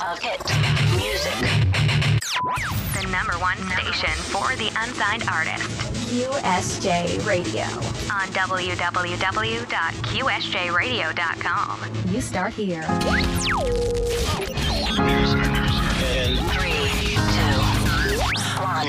of hit music. The #1 station for the unsigned artist. QSJ Radio. On www.qsjradio.com. You start here. In 3, 2, 1.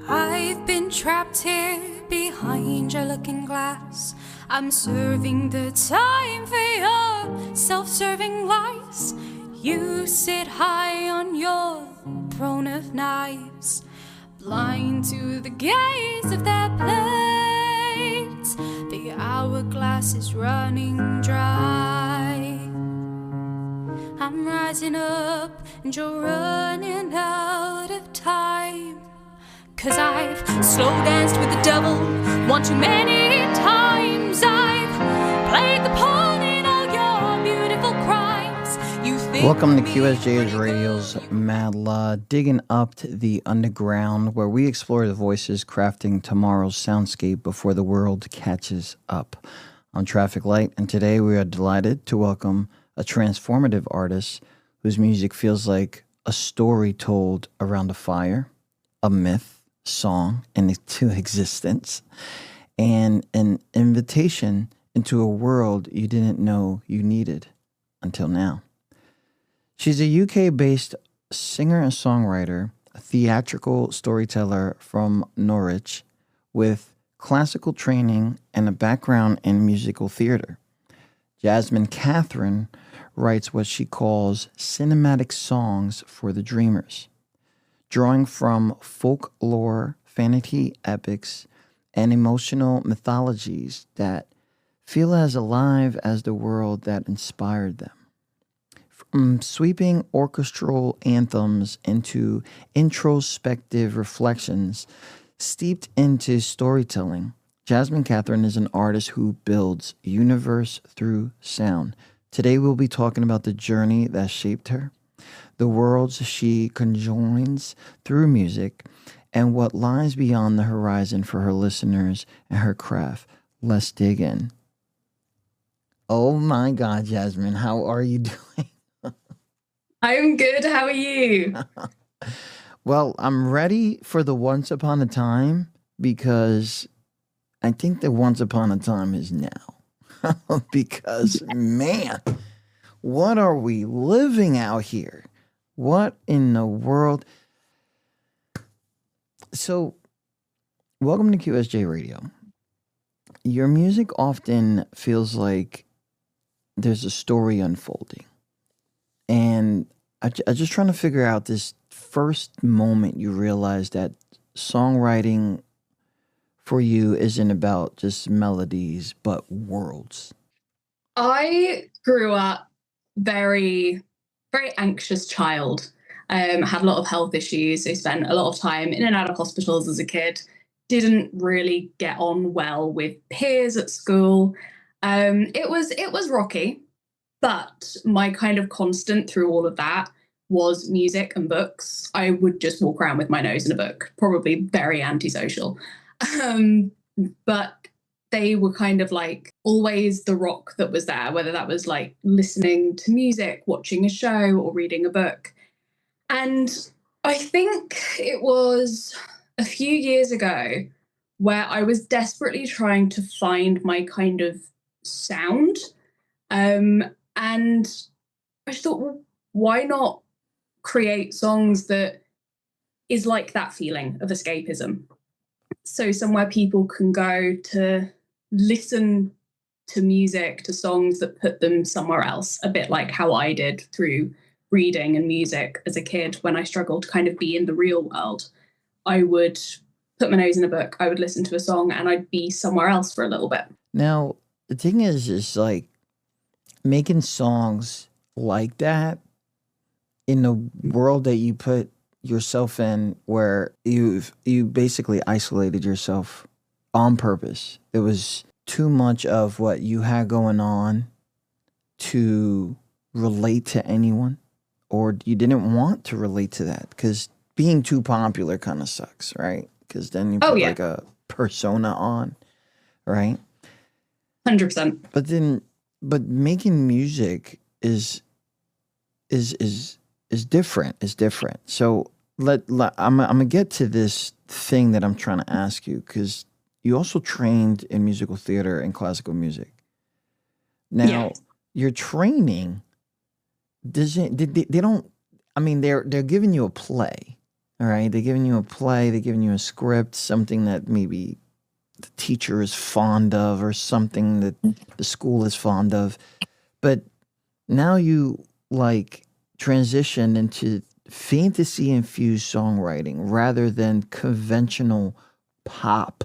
I've been trapped here behind your looking glass. I'm serving the time for your self-serving lies. You sit high on your throne of knives, blind to the gaze of their plates. The hourglass is running dry. I'm rising up and you're running out of time. 'Cause I've slow danced with the devil one too many times. I've played the pawn in all your beautiful crimes. You think Welcome to QSJ Radio's MadLuh, digging up to the underground, where we explore the voices crafting tomorrow's soundscape before the world catches up. I'm Traffic Light, and today we are delighted to welcome a transformative artist whose music feels like a story told around a fire, a myth, song into existence, and an invitation into a world you didn't know you needed until now. She's a UK-based singer and songwriter, a theatrical storyteller from Norwich with classical training and a background in musical theater. Jasmine Catherine writes what she calls cinematic songs for the dreamers, drawing from folklore, fantasy epics, and emotional mythologies that feel as alive as the world that inspired them. From sweeping orchestral anthems into introspective reflections steeped into storytelling, Jasmine Catherine is an artist who builds universe through sound. Today we'll be talking about the journey that shaped her, the worlds she conjoins through music, and what lies beyond the horizon for her listeners and her craft. Let's dig in. Oh my God, Jasmine, how are you doing? I'm good. How are you? Well, I'm ready for the once upon a time, because I think the once upon a time is now. Because, man, what are we living out here? What in the world? So, welcome to QSJ Radio. Your music often feels like there's a story unfolding. And I'm just trying to figure out this first moment you realize that songwriting for you isn't about just melodies, but worlds. I grew up very anxious child. Had a lot of health issues. I spent a lot of time in and out of hospitals as a kid. Didn't really get on well with peers at school. It was rocky, but my kind of constant through all of that was music and books. I would just walk around with my nose in a book, probably very antisocial. But they were kind of like always the rock that was there, whether that was like listening to music, watching a show, or reading a book. And I think it was a few years ago where I was desperately trying to find my kind of sound. And I just thought, well, why not create songs that is like that feeling of escapism? So somewhere people can go to listen to music, to songs that put them somewhere else, a bit like how I did through reading and music as a kid. When I struggled to kind of be in the real world, I would put my nose in a book, I would listen to a song, and I'd be somewhere else for a little bit. Now, the thing is like making songs like that in the world that you put yourself in, where you basically isolated yourself on purpose. It was too much of what you had going on to relate to anyone, or you didn't want to relate to that because being too popular kind of sucks, right? Because then you Oh put yeah, like a persona on, right? 100%. But making music is different. Is different. So I'm gonna get to this thing that I'm trying to ask you, because you also trained in musical theater and classical music. Yeah. Now, your training doesn't they don't. I mean, they're giving you a play, all right? They're giving you a play. They're giving you a script, something that maybe the teacher is fond of, or something that the school is fond of. But now you like transition into fantasy infused songwriting rather than conventional pop.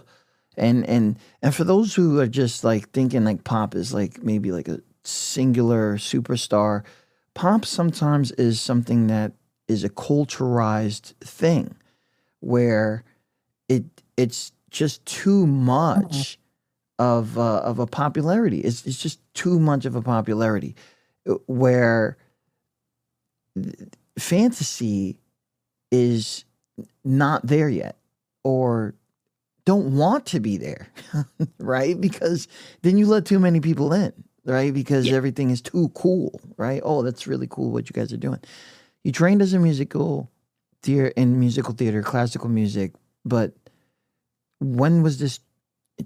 And for those who are just like thinking like pop is like maybe like a singular superstar, pop sometimes is something that is a culturalized thing where it's just too much of a popularity. It's just too much of a popularity where fantasy is not there yet, or don't want to be there, right? Because then you let too many people in, right? Because Yeah. everything is too cool, right? Oh, that's really cool what you guys are doing. You trained as a musical musical theater, classical music, but when was this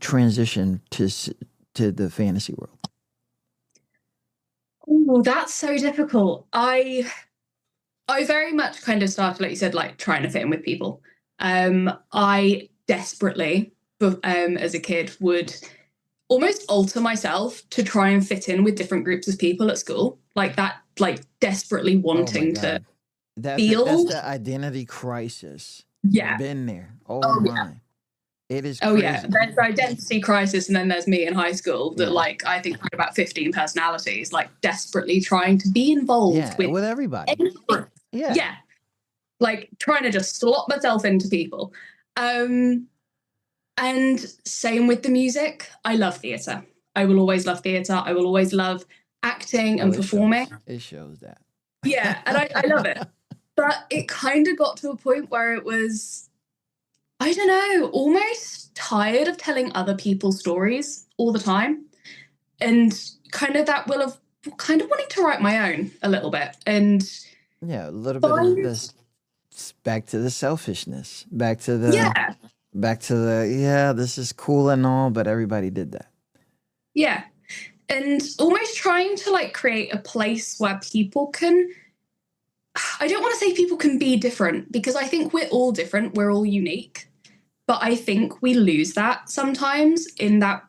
transition to the fantasy world? Oh, that's so difficult. I very much kind of started, like you said, like trying to fit in with people. I desperately, as a kid, would almost alter myself to try and fit in with different groups of people at school, like that, like desperately Oh my wanting to God. That's feel. the identity crisis. Yeah. Been there. Oh Oh yeah. my. It is Oh yeah. crazy. There's identity crisis, and then there's me in high school that, Yeah. like, I think I had about 15 personalities, like desperately trying to be involved Yeah, with with everybody. everyone. Yeah. Yeah. Like trying to just slot myself into people. And same with the music. I love theatre. I will always love theatre. I will always love acting and Oh, performing. it shows that. Yeah, and I love it. But it kind of got to a point where it was, I don't know, almost tired of telling other people's stories all the time. And kind of that will of kind of wanting to write my own a little bit. And Yeah, a little bit of find, this, back to the selfishness, back to yeah, yeah, this is cool and all, but everybody did that. yeah. And almost trying to like create a place where people can, I don't want to say people can be different, because I think we're all different, we're all unique. But I think we lose that sometimes in that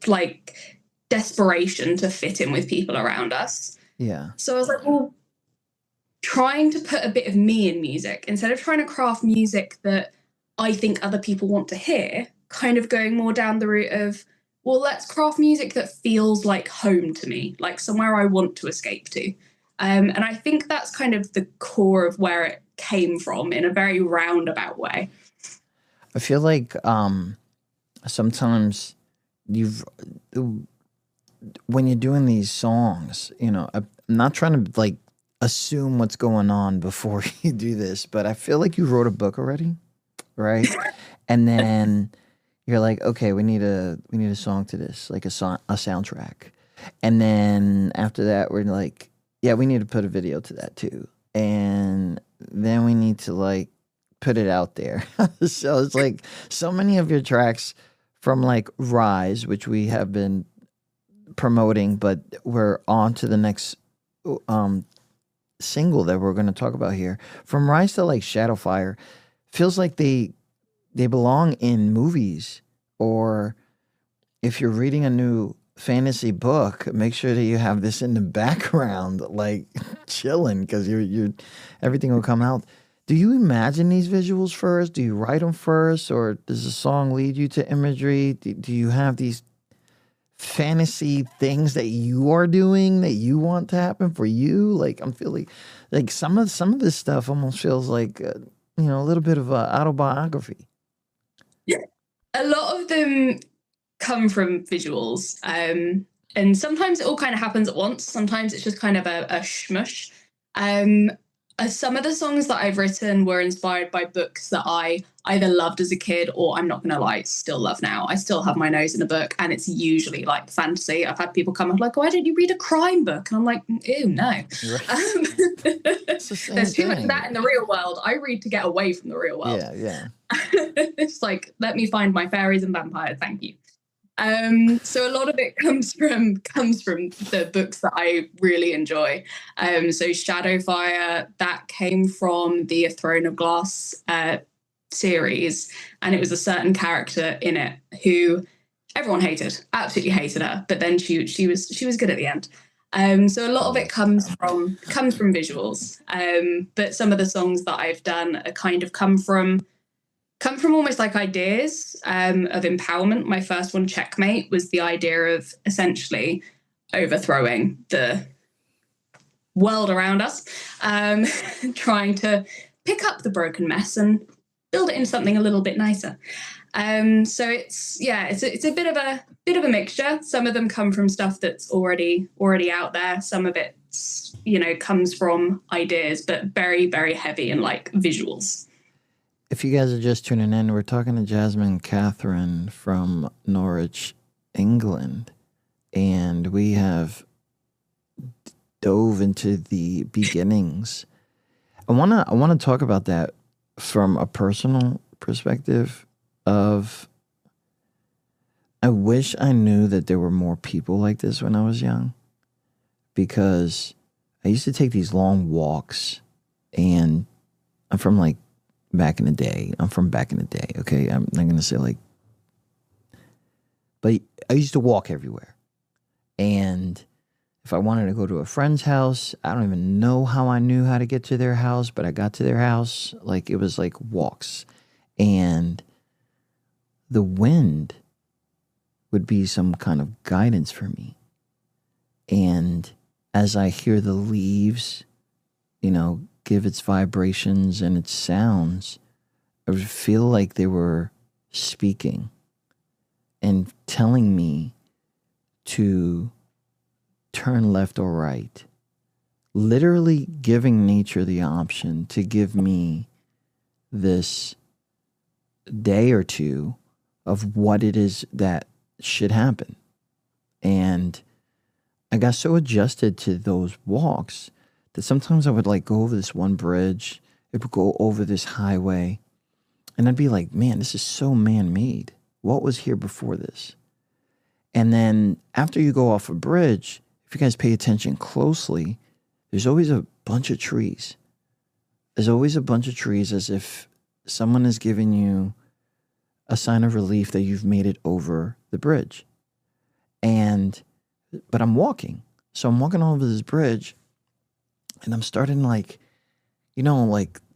like desperation to fit in with people around us. Yeah. So I was like, well, trying to put a bit of me in music instead of trying to craft music that I think other people want to hear, kind of going more down the route of, well, let's craft music that feels like home to me, like somewhere I want to escape to. And I think that's kind of the core of where it came from in a very roundabout way. I feel like sometimes when you're doing these songs, I'm not trying to like assume what's going on before you do this, but I feel like you wrote a book already, right? And then you're like, okay, we need a song to this, like a soundtrack. And then after that, we're like, yeah, we need to put a video to that too. And then we need to like put it out there. So it's like so many of your tracks from like Rise, which we have been promoting, but we're on to the next single that we're going to talk about here. From Rise to like Shadowfire, feels like they belong in movies, or if you're reading a new fantasy book, make sure that you have this in the background, like chilling, because you're everything will come out. Do you imagine these visuals first? Do you write them first, or does the song lead you to imagery? Do you have these fantasy things that you are doing that you want to happen for you? Like I'm feeling like some of this stuff almost feels like a little bit of a autobiography. Yeah. A lot of them come from visuals. And sometimes it all kind of happens at once. Sometimes it's just kind of a shmush. Some of the songs that I've written were inspired by books that I either loved as a kid or, I'm not going to lie, still love now. I still have my nose in a book, and it's usually like fantasy. I've had people come up like, why don't you read a crime book? And I'm like, ew, no. Right. It's the same There's too much of thing. that in the real world. I read to get away from the real world. Yeah. It's like, let me find my fairies and vampires. Thank you. So a lot of it comes from the books that I really enjoy. So Shadowfire, that came from the A Throne of Glass series, and it was a certain character in it who everyone hated, absolutely hated her, but then she was good at the end. So a lot of it comes from visuals. But some of the songs that I've done are kind of come from almost like ideas of empowerment. My first one, Checkmate, was the idea of essentially overthrowing the world around us, trying to pick up the broken mess and build it into something a little bit nicer. So it's a bit of a mixture. Some of them come from stuff that's already out there. Some of it, comes from ideas, but very, very heavy in like visuals. If you guys are just tuning in, we're talking to Jasmine Catherine from Norwich, England, and we have dove into the beginnings. I wanna talk about that from a personal perspective of, I wish I knew that there were more people like this when I was young, because I used to take these long walks, and I'm from back in the day. Okay, I'm not gonna say but I used to walk everywhere, and if I wanted to go to a friend's house, I don't even know how I knew how to get to their house, but I got to their house. It was like walks, and the wind would be some kind of guidance for me. And as I hear the leaves, give its vibrations and its sounds, I would feel like they were speaking and telling me to turn left or right, literally giving nature the option to give me this day or two of what it is that should happen. And I got so adjusted to those walks that sometimes I would go over this one bridge, it would go over this highway, and I'd be like, man, this is so man-made. What was here before this? And then after you go off a bridge, if you guys pay attention closely, there's always a bunch of trees. There's always a bunch of trees, as if someone is giving you a sign of relief that you've made it over the bridge. But I'm walking. So I'm walking over this bridge, and I'm starting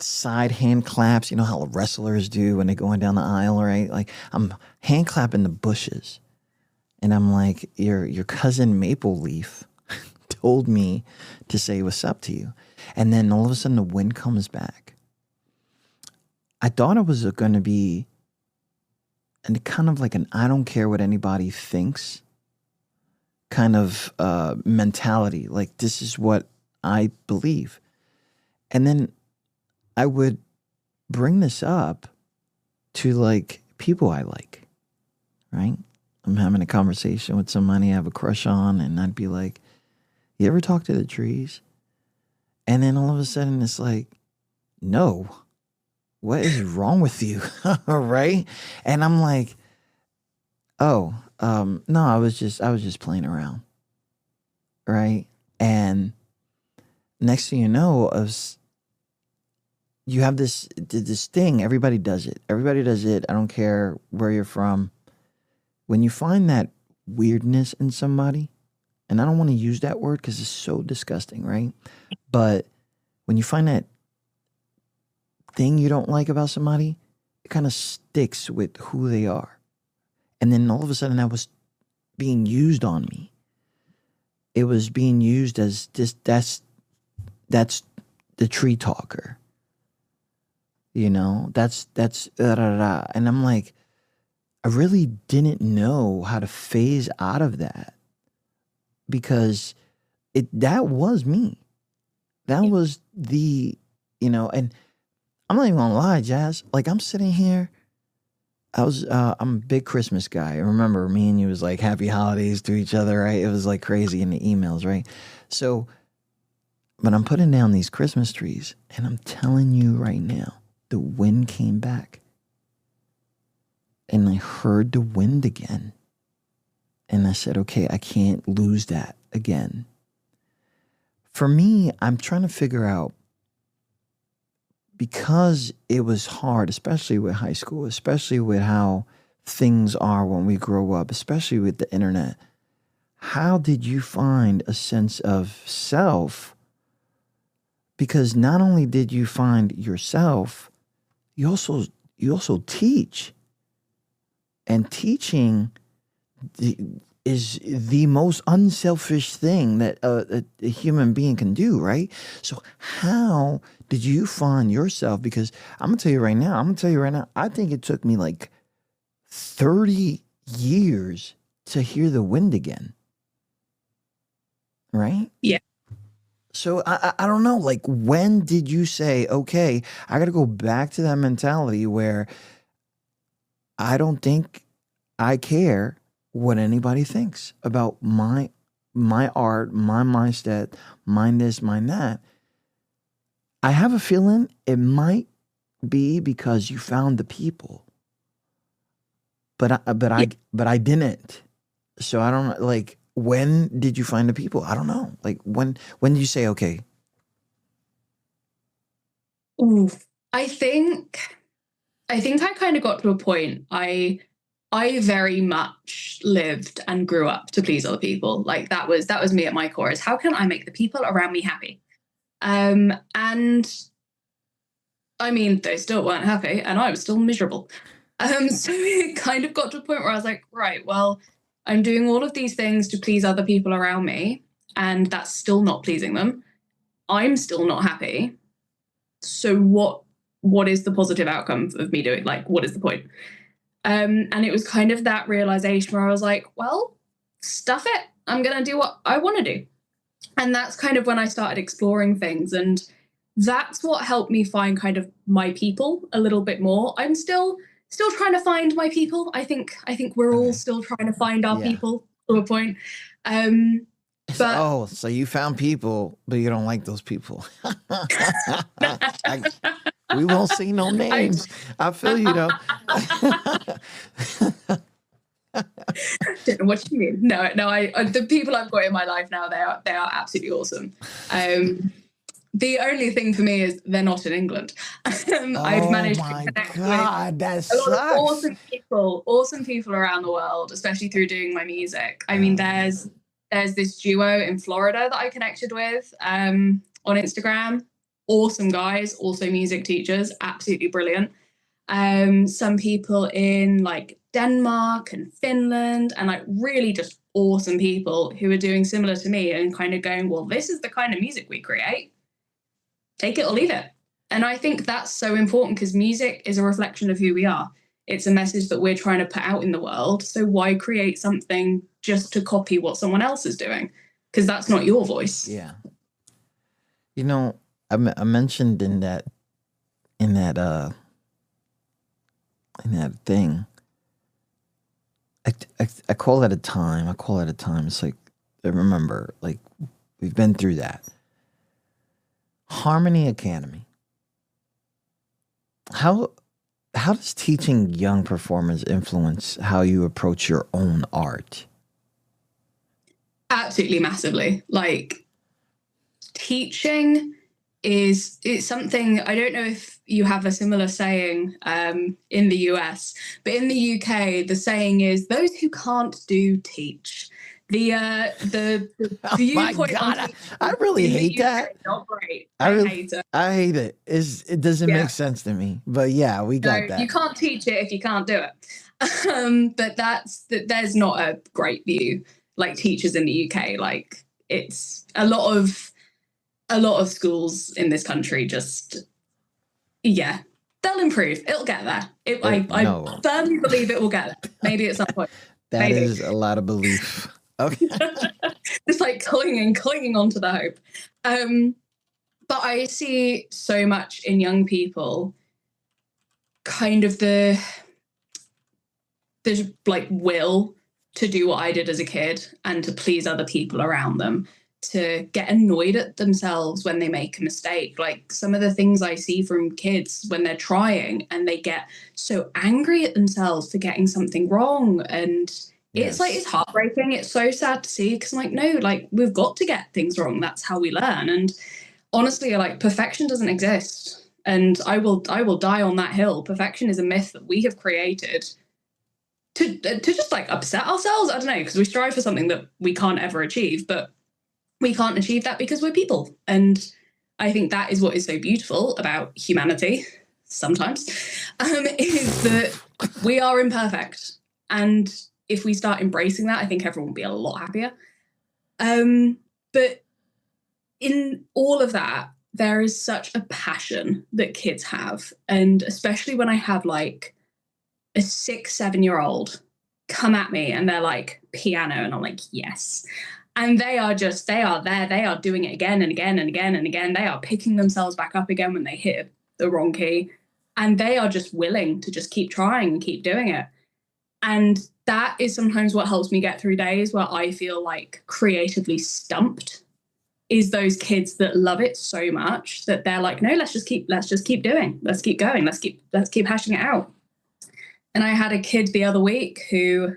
side hand claps, how wrestlers do when they're going down the aisle, right? I'm hand clapping the bushes. And I'm like, your cousin Maple Leaf told me to say what's up to you. And then all of a sudden the wind comes back. I thought it was going to be kind of like an I don't care what anybody thinks kind of mentality. Like, this is what I believe. And then I would bring this up to people I like, right? I'm having a conversation with somebody I have a crush on, and I'd be like, you ever talk to the trees? And then all of a sudden it's like, no, what is wrong with you? Right? And I'm like, oh, no, I was just playing around. Right? And next thing you know, you have this thing. Everybody does it. I don't care where you're from. When you find that weirdness in somebody, and I don't want to use that word because it's so disgusting, right? But when you find that thing you don't like about somebody, it kind of sticks with who they are. And then all of a sudden that was being used on me. It was being used as just, that's the tree talker. That's da, da, da. And I'm like, I really didn't know how to phase out of that, because that was me. That was the and I'm not even gonna lie, Jazz. Like, I'm sitting here. I'm a big Christmas guy. I remember me and you was like happy holidays to each other, right? It was like crazy in the emails, right? So, but I'm putting down these Christmas trees, and I'm telling you right now, the wind came back. And I heard the wind again. And I said, okay, I can't lose that again. For me, I'm trying to figure out, because it was hard, especially with high school, especially with how things are when we grow up, especially with the internet. How did you find a sense of self? Because not only did you find yourself, you also teach. And teaching is the most unselfish thing that a human being can do, right? So how did you find yourself? Because I'm going to tell you right now, I think it took me like 30 years to hear the wind again. Right? Yeah. So I don't know, like, when did you say, okay, I got to go back to that mentality where I don't think I care what anybody thinks about my art, my mindset, mine this, mine that. I have a feeling it might be because you found the people, but I didn't. So I don't know, like, when did you find the people? I don't know. Like, when did you say, okay? Ooh, I think I kind of got to a point. I very much lived and grew up to please other people. Like, that was me at my core, is how can I make the people around me happy? And I mean, they still weren't happy, and I was still miserable. So it kind of got to a point where I was like, right, well, I'm doing all of these things to please other people around me, and that's still not pleasing them. I'm still not happy. So what is the positive outcome of me doing? Like, what is the point? And it was kind of that realization where I was like, well, stuff it. I'm going to do what I want to do. And that's kind of when I started exploring things. And that's what helped me find kind of my people a little bit more. I'm still trying to find my people. I think we're all still trying to find our people to a point. But So you found people, but you don't like those people. We won't say no names. I feel you, though. Don't know what you mean. No. I the people I've got in my life now, they are absolutely awesome. The only thing for me is they're not in England. I've managed to connect with a lot of awesome people around the world, especially through doing my music. I mean, there's this duo in Florida that I connected with on Instagram. Awesome guys, also music teachers, absolutely brilliant. Some people in like Denmark and Finland, and like really just awesome people who are doing similar to me and kind of going, well, this is the kind of music we create. Take it or leave it. And I think that's so important, because music is a reflection of who we are. It's a message that we're trying to put out in the world. So why create something just to copy what someone else is doing? Because that's not your voice. Yeah. You know, I mentioned in that thing, I call it a time. It's like, I remember, like, we've been through that. Harmony Academy. How does teaching young performers influence how you approach your own art? Absolutely massively. Like, teaching it's something, I don't know if you have a similar saying in the US, but in the UK, the saying is, those who can't do teach. The viewpoint. Oh my God, I really hate that. Not great. I hate it. I hate it. It doesn't make sense to me. But yeah, we got that. You can't teach it if you can't do it. But there's not a great view. Like, teachers in the UK, like, it's a lot of schools in this country just, they'll improve. It'll get there. I firmly believe it will get there. Maybe at some point. That is a lot of belief. Okay. Just like clinging onto the hope. But I see so much in young people, kind of the like will to do what I did as a kid and to please other people around them, to get annoyed at themselves when they make a mistake. Like some of the things I see from kids when they're trying and they get so angry at themselves for getting something wrong. And it's like, it's heartbreaking. It's so sad to see, because I'm like, no, like we've got to get things wrong. That's how we learn. And honestly, like perfection doesn't exist. And I will die on that hill. Perfection is a myth that we have created to just like upset ourselves. I don't know, because we strive for something that we can't ever achieve, but we can't achieve that because we're people. And I think that is what is so beautiful about humanity sometimes, is that we are imperfect. And if we start embracing that, I think everyone will be a lot happier. But in all of that, there is such a passion that kids have. And especially when I have like a 6-7-year-old come at me and they're like, piano, and I'm like, yes. And they are there, they are doing it again and again and again and again. They are picking themselves back up again when they hit the wrong key. And they are just willing to just keep trying and keep doing it. And that is sometimes what helps me get through days where I feel like creatively stumped, is those kids that love it so much that they're like, no, let's just keep doing, let's keep going, let's keep hashing it out. And I had a kid the other week who,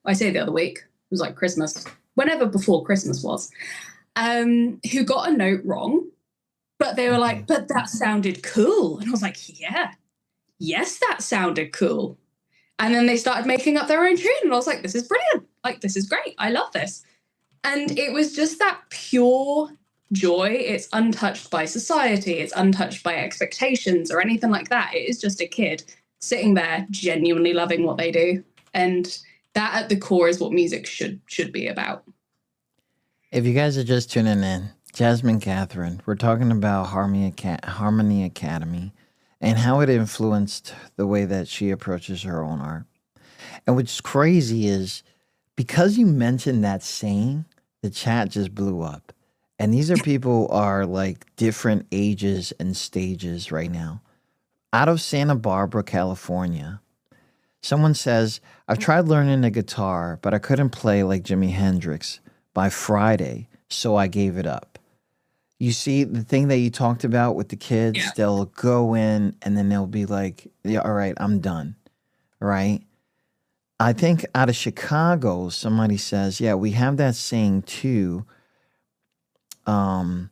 I say the other week, it was like Christmas, whenever before Christmas was, who got a note wrong, but they were like, but that sounded cool. And I was like, yes, that sounded cool. And then they started making up their own tune. And I was like, this is brilliant. Like, this is great. I love this. And it was just that pure joy. It's untouched by society. It's untouched by expectations or anything like that. It is just a kid sitting there genuinely loving what they do. And that at the core is what music should be about. If you guys are just tuning in, Jasmine Catherine, we're talking about Harmony Academy and how it influenced the way that she approaches her own art. And what's crazy is, because you mentioned that saying, the chat just blew up. And these are people are like different ages and stages right now. Out of Santa Barbara, California, someone says, I've tried learning the guitar, but I couldn't play like Jimi Hendrix by Friday, so I gave it up. You see, the thing that you talked about with the kids, they'll go in and then they'll be like, yeah, all right, I'm done, right? I think out of Chicago, somebody says, yeah, we have that saying too. And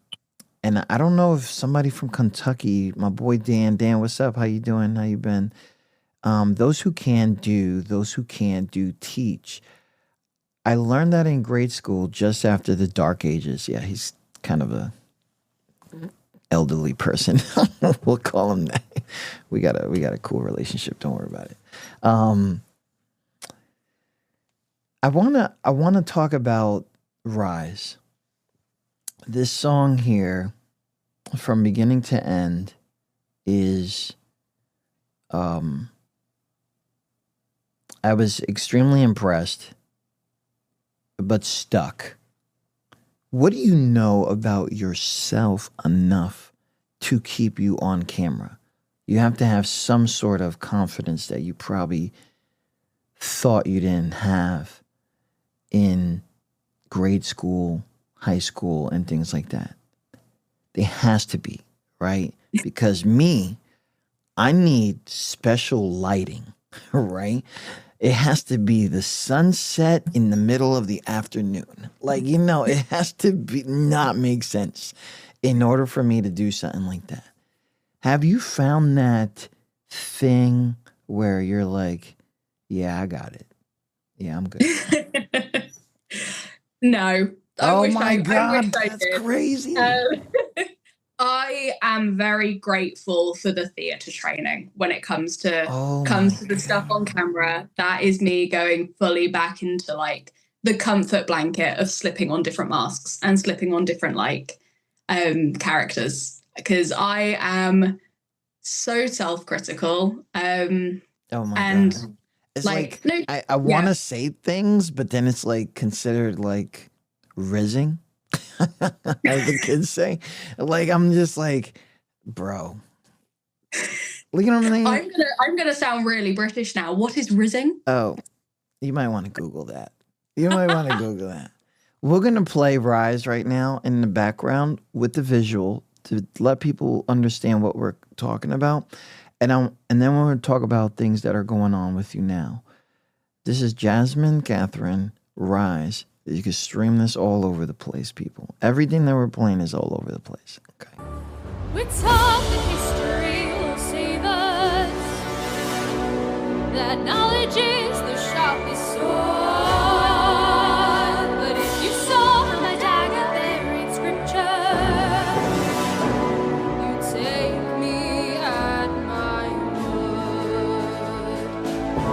I don't know if somebody from Kentucky, my boy Dan, what's up? How you doing? How you been? Those who can do, those who can't do, teach. I learned that in grade school just after the Dark Ages. Yeah, he's kind of a elderly person. We'll call him that. We got a cool relationship. Don't worry about it. I wanna talk about Rise. This song here, from beginning to end, is I was extremely impressed, but stuck. What do you know about yourself enough to keep you on camera? You have to have some sort of confidence that you probably thought you didn't have in grade school, high school, and things like that. There has to be, right? Because I need special lighting, right? It has to be the sunset in the middle of the afternoon. Like, it has to be not make sense in order for me to do something like that. Have you found that thing where you're like, yeah, I got it. Yeah, I'm good. No. Oh my God, that's crazy. I am very grateful for the theatre training when it comes to the stuff on camera. That is me going fully back into like the comfort blanket of slipping on different masks and slipping on different like characters, because I am so self-critical. Oh my God. It's like no, I want to say things, but then it's like considered like rizzing. as the kids say. Like, I'm just like, bro. You know what I'm saying? I'm gonna sound really British now. What is rizzing? Oh, you might want to Google that. You might want to Google that. We're going to play Rise right now in the background with the visual to let people understand what we're talking about. And then we're going to talk about things that are going on with you now. This is Jasmine Catherine, Rise. You can stream this all over the place, people. Everything that we're playing is all over the place. Okay. We're taught that history will save us, that knowledge is the sharpest sword. But if you saw my dagger buried scripture, you take me at my word.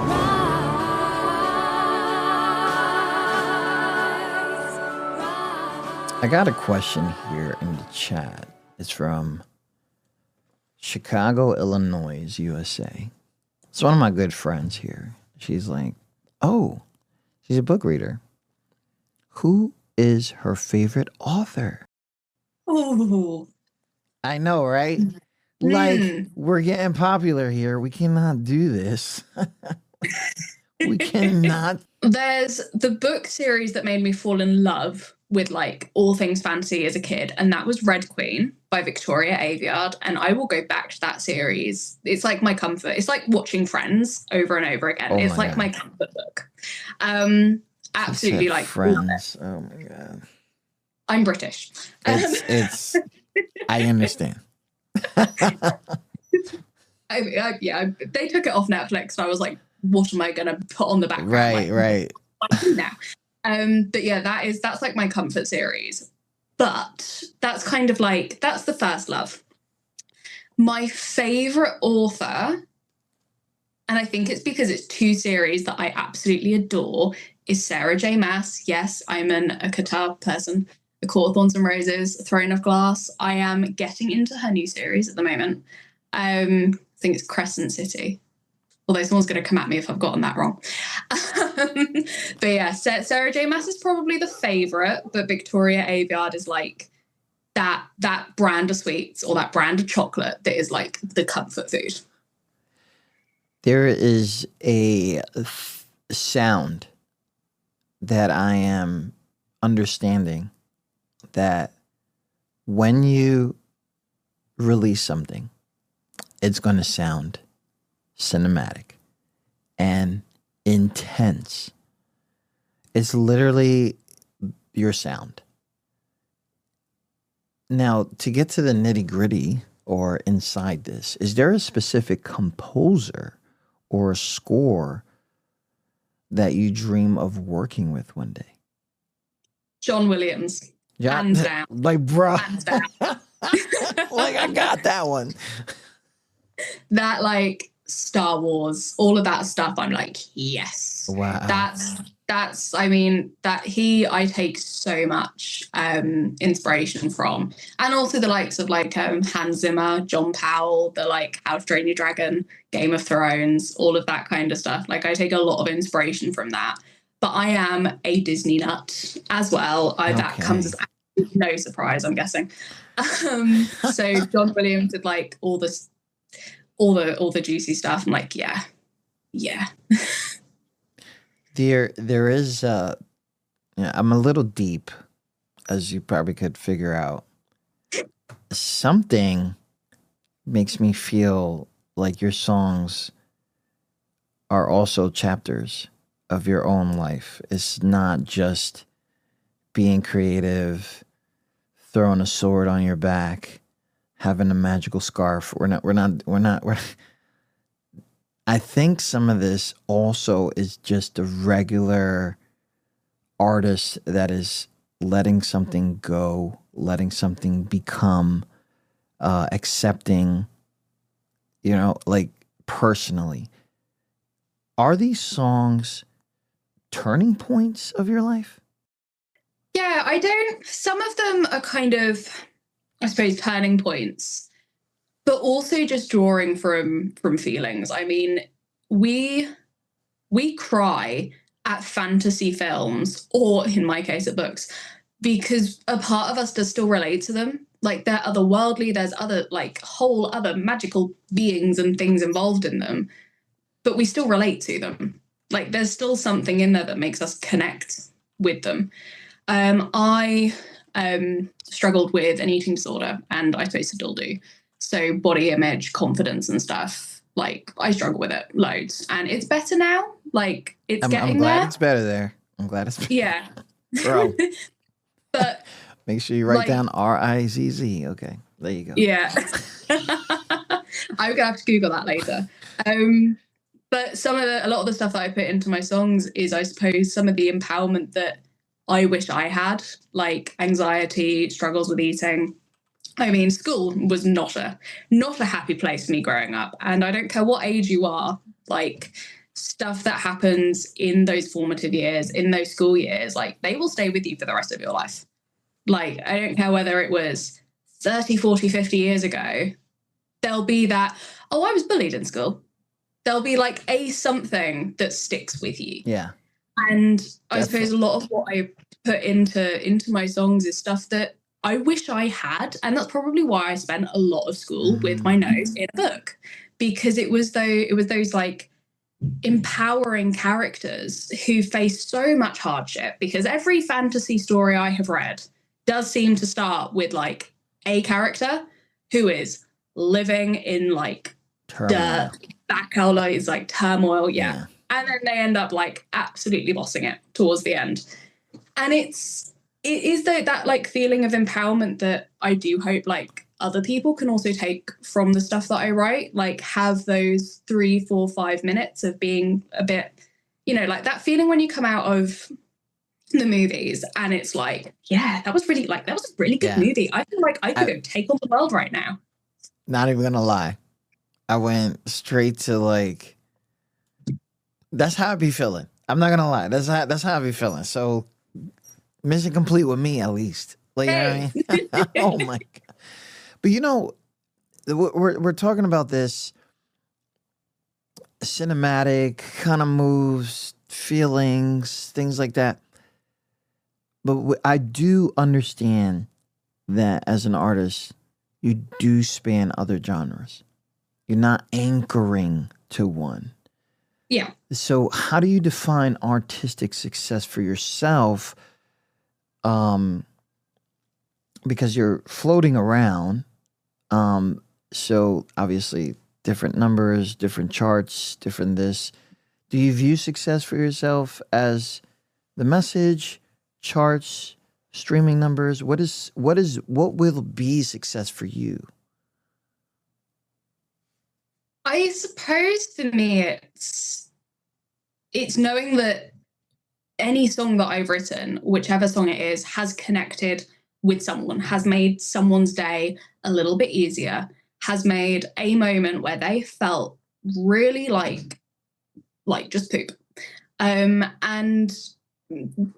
Rise. I got a question here in the chat. It's from Chicago, Illinois, USA. It's one of my good friends here. She's like, oh, she's a book reader. Who is her favorite author? Oh, I know, right? Like, we're getting popular here. We cannot do this. We cannot. there's the book series that made me fall in love with like all things fantasy as a kid, and that was Red Queen by Victoria Aveyard, and I will go back to that series. It's like my comfort. It's like watching Friends over and over again. It's like my comfort book. Absolutely, like Friends. Oh my god. I'm British. It's I understand. They took it off Netflix, and I was like, what am I gonna put on the background? Right. Like, now. But yeah, that's like my comfort series. But that's kind of like, that's the first love. My favorite author, and I think it's because it's two series that I absolutely adore, is Sarah J. Maas. Yes, I'm a Qatar person. The Court of Thorns and Roses, Throne of Glass. I am getting into her new series at the moment. I think it's Crescent City. Although someone's going to come at me if I've gotten that wrong. But yeah, Sarah J. Maas is probably the favourite, but Victoria Aveyard is like that brand of sweets or that brand of chocolate that is like the comfort food. There is a sound that I am understanding that when you release something, it's going to sound cinematic and intense. It's literally your sound. Now, to get to the nitty gritty or inside this, is there a specific composer or a score that you dream of working with one day? John Williams. Yeah, hands down. Like, bro. Hands down. Like, I got that one. That like Star Wars, all of that stuff, I'm like, yes. Wow. That's I mean, I take so much inspiration from. And also the likes of like Hans Zimmer, John Powell, the like How to Train Your Dragon, Game of Thrones, all of that kind of stuff. Like I take a lot of inspiration from that. But I am a Disney nut as well. That comes as no surprise, I'm guessing. So John Williams did like all the juicy stuff. I'm like, yeah. There is I'm a little deep, as you probably could figure out. Something makes me feel like your songs are also chapters of your own life. It's not just being creative, throwing a sword on your back, having a magical scarf. We're not. I think some of this also is just a regular artist that is letting something go, letting something become, accepting, like personally. Are these songs turning points of your life? Yeah, some of them are kind of, I suppose, turning points, but also just drawing from feelings. I mean, we cry at fantasy films, or in my case at books, because a part of us does still relate to them. Like they're otherworldly, there's other like whole other magical beings and things involved in them, but we still relate to them. Like there's still something in there that makes us connect with them. I struggled with an eating disorder, and I suppose still do. So body image, confidence and stuff, like I struggle with it loads, and it's better now. Like it's getting I'm glad there. it's better there. I'm glad it's better. Yeah. Bro. But Make sure you write like, down RIZZ. Okay, there you go. yeah. I'm gonna have to Google that later. But a lot of the stuff that I put into my songs is, I suppose, some of the empowerment that I wish I had, like anxiety, struggles with eating. I mean, school was not a happy place for me growing up, and I don't care what age you are. Like stuff that happens in those formative years, in those school years, like they will stay with you for the rest of your life. Like I don't care whether it was 30, 40, 50 years ago. There'll be that, oh, I was bullied in school. There'll be like a something that sticks with you. Yeah. And I Definitely. suppose a lot of what I put into my songs is stuff that I wish I had. And that's probably why I spent a lot of school with my nose in a book, because it was those like empowering characters who face so much hardship, because every fantasy story I have read does seem to start with like a character who is living in like dirt, backhoe is like turmoil, yeah. And then they end up like absolutely bossing it towards the end. And it is that like feeling of empowerment that I do hope like other people can also take from the stuff that I write, like have those 3, 4, 5 minutes of being a bit, you know, like that feeling when you come out of the movies and it's like, yeah, that was a really good movie. I feel like I could go take on the world right now. Not even gonna lie, I went straight to like, that's how I be feeling. I'm not gonna lie, that's how I be feeling. So mission complete with me, at least. Like, hey. You know what I mean? Oh my god! But you know, we're talking about this cinematic kind of moves, feelings, things like that. But I do understand that as an artist, you do span other genres. You're not anchoring to one. Yeah. So how do you define artistic success for yourself? Because you're floating around. So obviously different numbers, different charts, different this. Do you view success for yourself as the message, charts, streaming numbers? What will be success for you? I suppose for me it's knowing that any song that I've written, whichever song it is, has connected with someone, has made someone's day a little bit easier, has made a moment where they felt really like just poop, and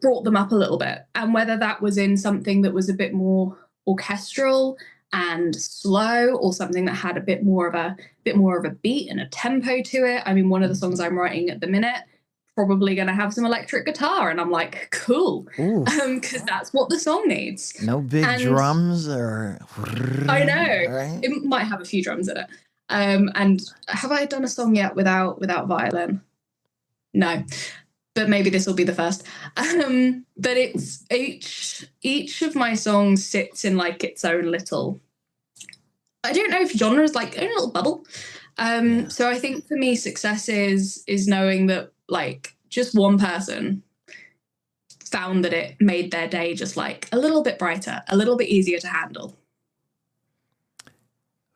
brought them up a little bit. And whether that was in something that was a bit more orchestral and slow, or something that had a bit more of a beat and a tempo to it. I mean, one of the songs I'm writing at the minute probably going to have some electric guitar, and I'm like, cool, because that's what the song needs. No big drums, or I know, right? It might have a few drums in it. And have I done a song yet without violin? No, but maybe this will be the first. But it's each of my songs sits in like its own little, I don't know if genre is like a little bubble. So I think for me, success is knowing that like just one person found that it made their day just like a little bit brighter, a little bit easier to handle.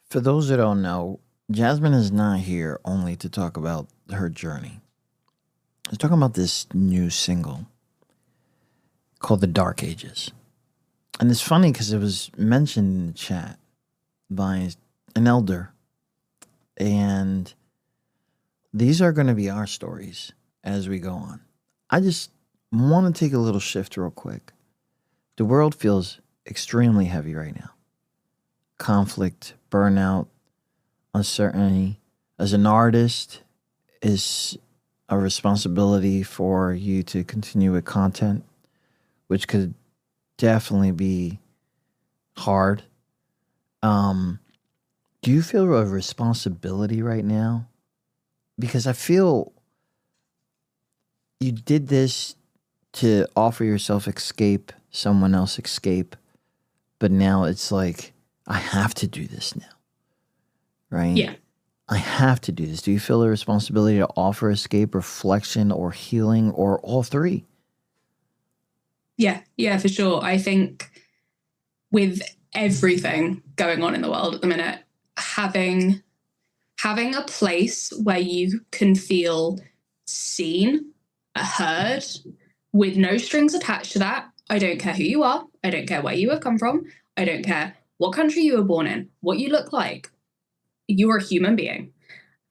For those that don't know, Jasmine is not here only to talk about her journey. She's talking about this new single called The Dark Ages. And it's funny because it was mentioned in the chat by an elder. And these are going to be our stories as we go on. I just want to take a little shift real quick. The world feels extremely heavy right now. Conflict, burnout, uncertainty. As an artist, is a responsibility for you to continue with content, which could definitely be hard. Do you feel a responsibility right now? Because I feel you did this to offer yourself escape, someone else escape, but now it's like, I have to do this now, right? Yeah. I have to do this. Do you feel a responsibility to offer escape, reflection, or healing, or all three? Yeah, for sure. I think with everything going on in the world at the minute, having a place where you can feel seen, heard, with no strings attached to that. I don't care who you are. I don't care where you have come from. I don't care what country you were born in, what you look like. You are a human being.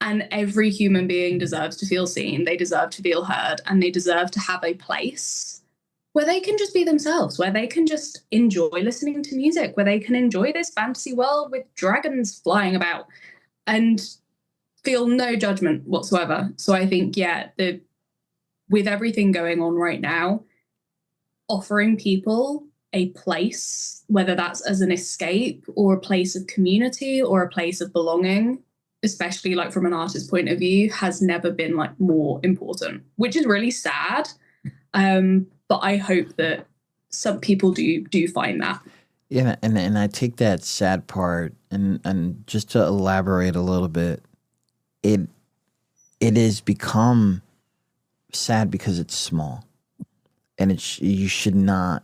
And every human being deserves to feel seen. They deserve to feel heard, and they deserve to have a place where they can just be themselves, where they can just enjoy listening to music, where they can enjoy this fantasy world with dragons flying about and feel no judgment whatsoever. So I think, with everything going on right now, offering people a place, whether that's as an escape or a place of community or a place of belonging, especially like from an artist's point of view, has never been like more important, which is really sad. But I hope that some people do find that. Yeah, and I take that sad part and just to elaborate a little bit, it has become sad because it's small, and you should not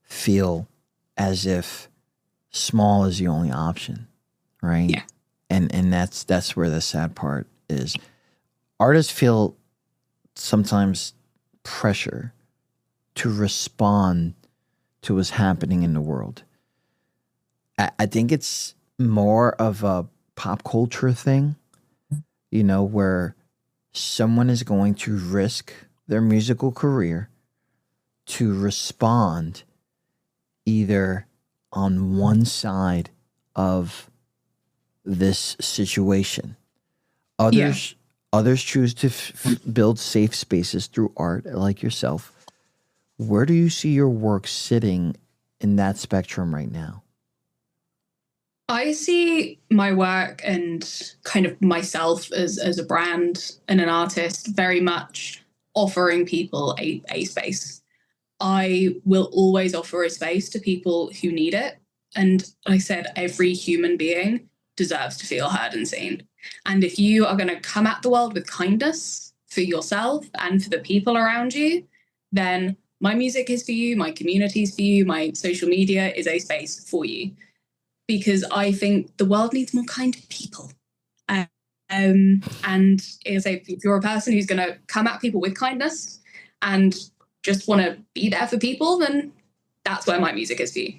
feel as if small is the only option, right? Yeah. And that's where the sad part is. Artists feel sometimes pressure to respond to what's happening in the world. I think it's more of a pop culture thing, where someone is going to risk their musical career to respond either on one side of this situation. Others choose to build safe spaces through art, like yourself. Where do you see your work sitting in that spectrum right now? I see my work and kind of myself as a brand and an artist very much offering people a space. I will always offer a space to people who need it. And I said, every human being deserves to feel heard and seen. And if you are going to come at the world with kindness for yourself and for the people around you, then my music is for you, my community is for you, my social media is a space for you. Because I think the world needs more kind people. And if you're a person who's going to come at people with kindness and just want to be there for people, then that's where my music is for you.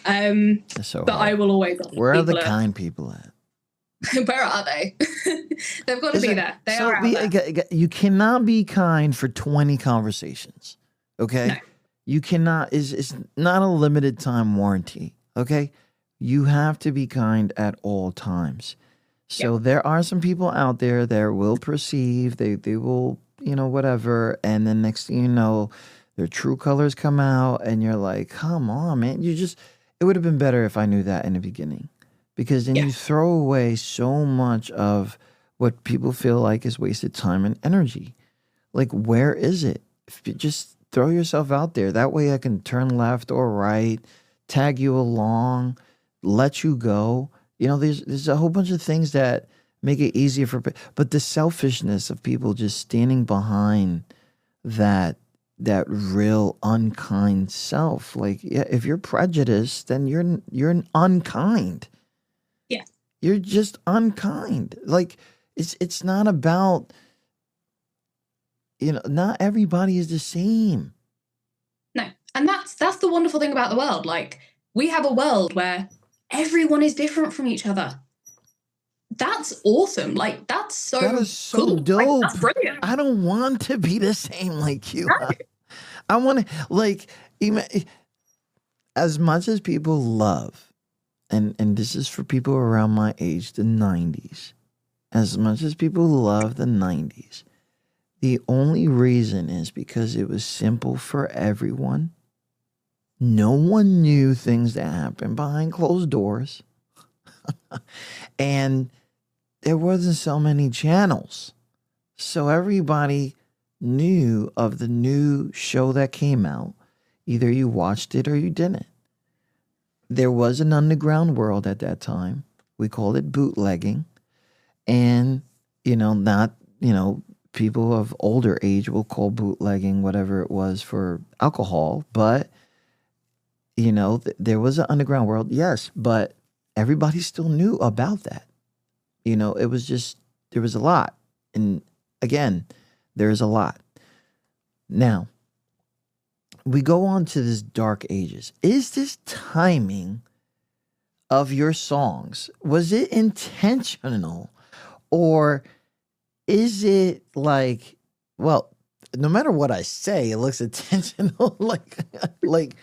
But I will always. Where are the kind people at? Where are they? They've got to be there. They are out there. You cannot be kind for 20 conversations. Okay? No. You cannot. It's not a limited time warranty. Okay? You have to be kind at all times. So there are some people out there that will perceive, they will, whatever. And then next thing you know, their true colors come out and you're like, come on, man. It would have been better if I knew that in the beginning. Because then you throw away so much of what people feel like is wasted time and energy. Like, where is it? If you just throw yourself out there. That way I can turn left or right, tag you along, let you go. There's a whole bunch of things that make it easier but the selfishness of people just standing behind that real unkind self. Like, if you're prejudiced, then you're unkind. Yeah. You're just unkind. Like, it's not about, not everybody is the same. No. And that's the wonderful thing about the world. Like, we have a world where everyone is different from each other. That's awesome. Like, that is so cool. Dope. Like, that's brilliant. I don't want to be the same like you. Right. I want to, even as much as people love, and this is for people around my age, the 90s. As much as people love the 90s, the only reason is because it was simple for everyone. No one knew things that happened behind closed doors. And there wasn't so many channels. So everybody knew of the new show that came out. Either you watched it or you didn't. There was an underground world at that time. We called it bootlegging. And, people of older age will call bootlegging whatever it was for alcohol. But, there was an underground world, yes, but everybody still knew about that. It was just, there was a lot. And again, there's a lot. Now, we go on to this dark ages. Is this timing of your songs, was it intentional, or is it like, well, no matter what I say, it looks intentional. like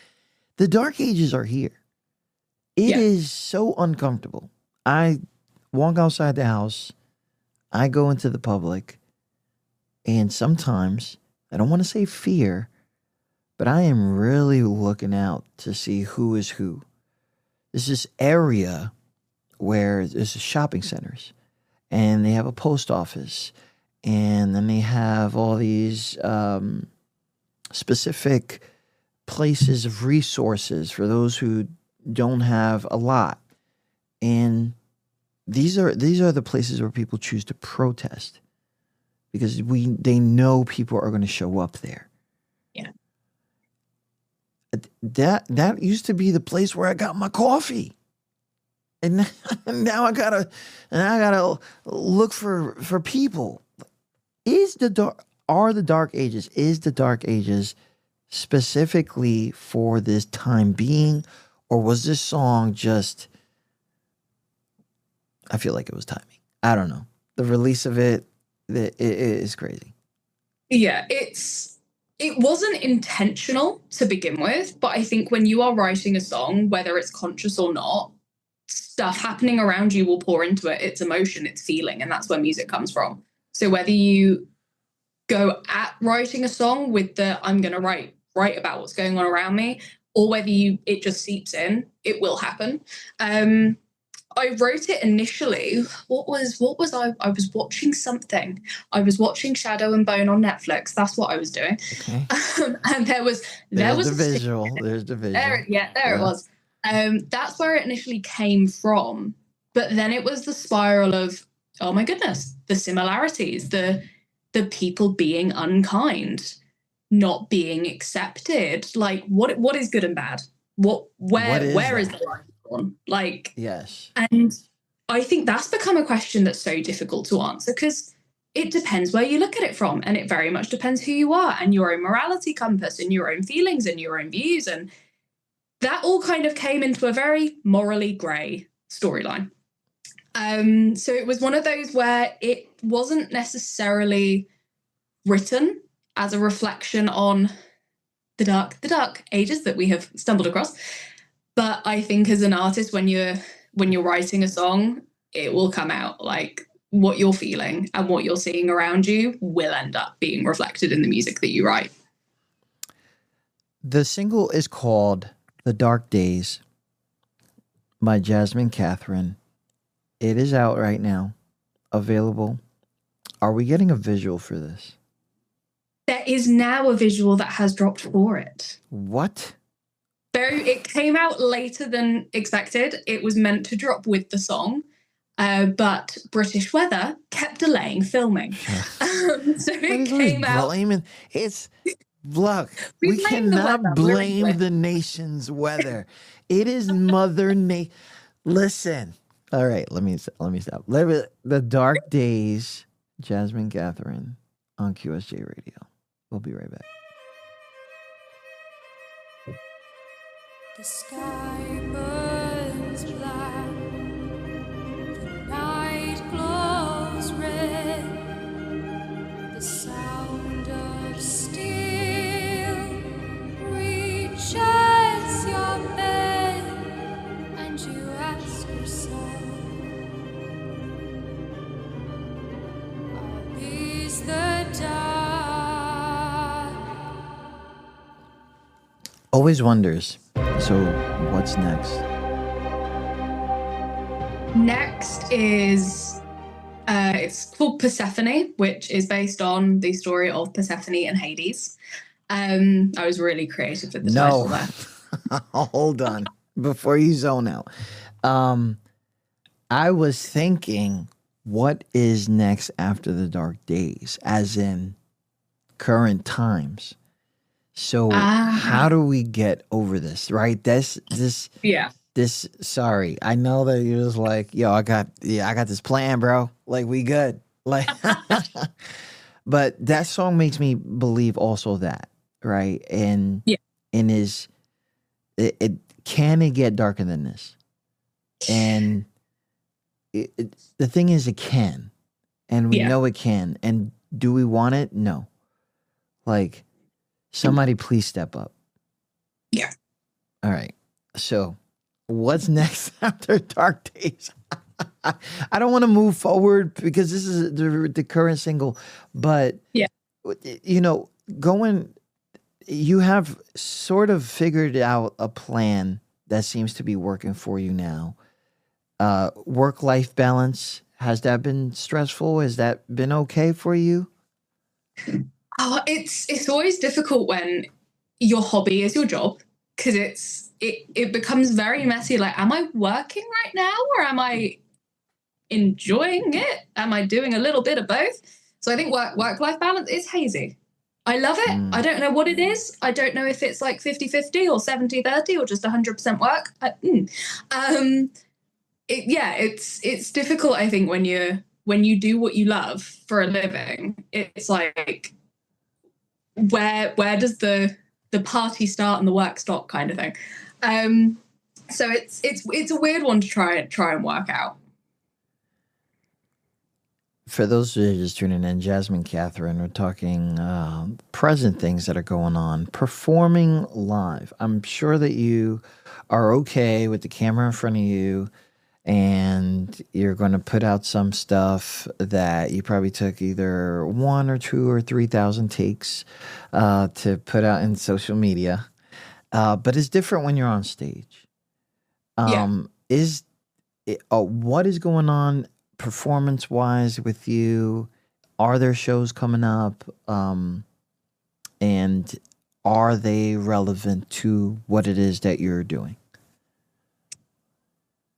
the dark ages are here. It is so uncomfortable. I walk outside the house, I go into the public, and sometimes, I don't want to say fear, but I am really looking out to see who is who. There's this area where there's shopping centers, and they have a post office, and then they have all these specific places of resources for those who don't have a lot. And these are the places where people choose to protest because they know people are going to show up there. Yeah. That used to be the place where I got my coffee. And now I gotta look for people. Is the dark ages specifically for this time being, or was this song just, I feel like it was timing. I don't know. The release of it is crazy. Yeah, it wasn't intentional to begin with, but I think when you are writing a song, whether it's conscious or not, stuff happening around you will pour into it. It's emotion, it's feeling, and that's where music comes from. So whether you go at writing a song with the I'm going to write about what's going on around me, or whether it just seeps in, it will happen. I wrote it initially. What was I was watching something. I was watching Shadow and Bone on Netflix. That's what I was doing. Okay. And there was the visual. There's the visual. There it was. That's where it initially came from. But then it was the spiral of, oh my goodness, the similarities, the people being unkind, not being accepted. Like what is good and bad? Where is the line drawn? Like, yes. And I think that's become a question that's so difficult to answer because it depends where you look at it from, and it very much depends who you are and your own morality compass and your own feelings and your own views, and that all kind of came into a very morally grey storyline. So it was one of those where it wasn't necessarily written as a reflection on the dark ages that we have stumbled across. But I think as an artist, when you're writing a song, it will come out. Like what you're feeling and what you're seeing around you will end up being reflected in the music that you write. The single is called The Dark Days by Jasmine Catherine. It is out right now, available. Are we getting a visual for this? There is now a visual that has dropped for it. What? It came out later than expected. It was meant to drop with the song, but British weather kept delaying filming. So it came out. Look, we cannot blame the nation's weather. It is Mother Nature. Listen. All right, let me stop. The Dark Days, Jasmine Catherine on QSJ Radio. We'll be right back. The sky burns black, the night glows red, the sound of steel reaches your bed, and you ask yourself, are these the dark? Always wonders So what's next? Next is it's called Persephone, which is based on the story of Persephone and Hades. I was really creative with the title there. Hold on. Before you zone out. I was thinking, what is next after the dark days? As in current times. So how do we get over this, right? This sorry. I know that you're just like, yo, I got this plan, bro. Like, we good. Like but that song makes me believe also that, right? And it can it get darker than this? And the thing is, it can. And we know it can. And do we want it? No. Like, somebody please step up. Yeah. All right. So what's next after Dark Days? I don't want to move forward because this is the current single. But, you know, you have sort of figured out a plan that seems to be working for you now. Work-life balance, has that been stressful? Has that been okay for you? Oh, it's always difficult when your hobby is your job, because it becomes very messy. Like, am I working right now, or am I enjoying it? Am I doing a little bit of both? So I think work-life balance is hazy. I love it. I don't know what it is. I don't know if it's like 50-50 or 70-30 or just 100% work. It's difficult, I think, when you do what you love for a living. It's like, where does the party start and the work stop, kind of thing. So it's a weird one to try and work out. For those who are just tuning in, Jasmine Catherine, we're talking present things that are going on. Performing live. I'm sure that you are okay with the camera in front of you, and you're going to put out some stuff that you probably took either 1 or 2 or 3,000 takes to put out in social media. But it's different when you're on stage. What is going on performance-wise with you? Are there shows coming up? And are they relevant to what it is that you're doing?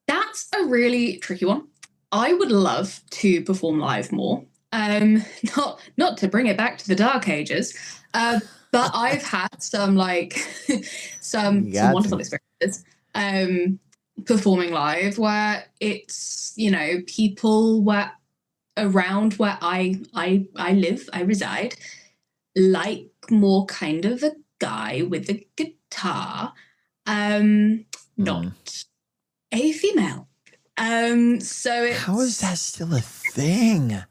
That's a really tricky one. I would love to perform live more. Not to bring it back to the dark ages, but I've had some some wonderful experiences performing live where it's, you know, people were around where I live, I reside, like more kind of a guy with a guitar, not a female. So it's, how is that still a thing?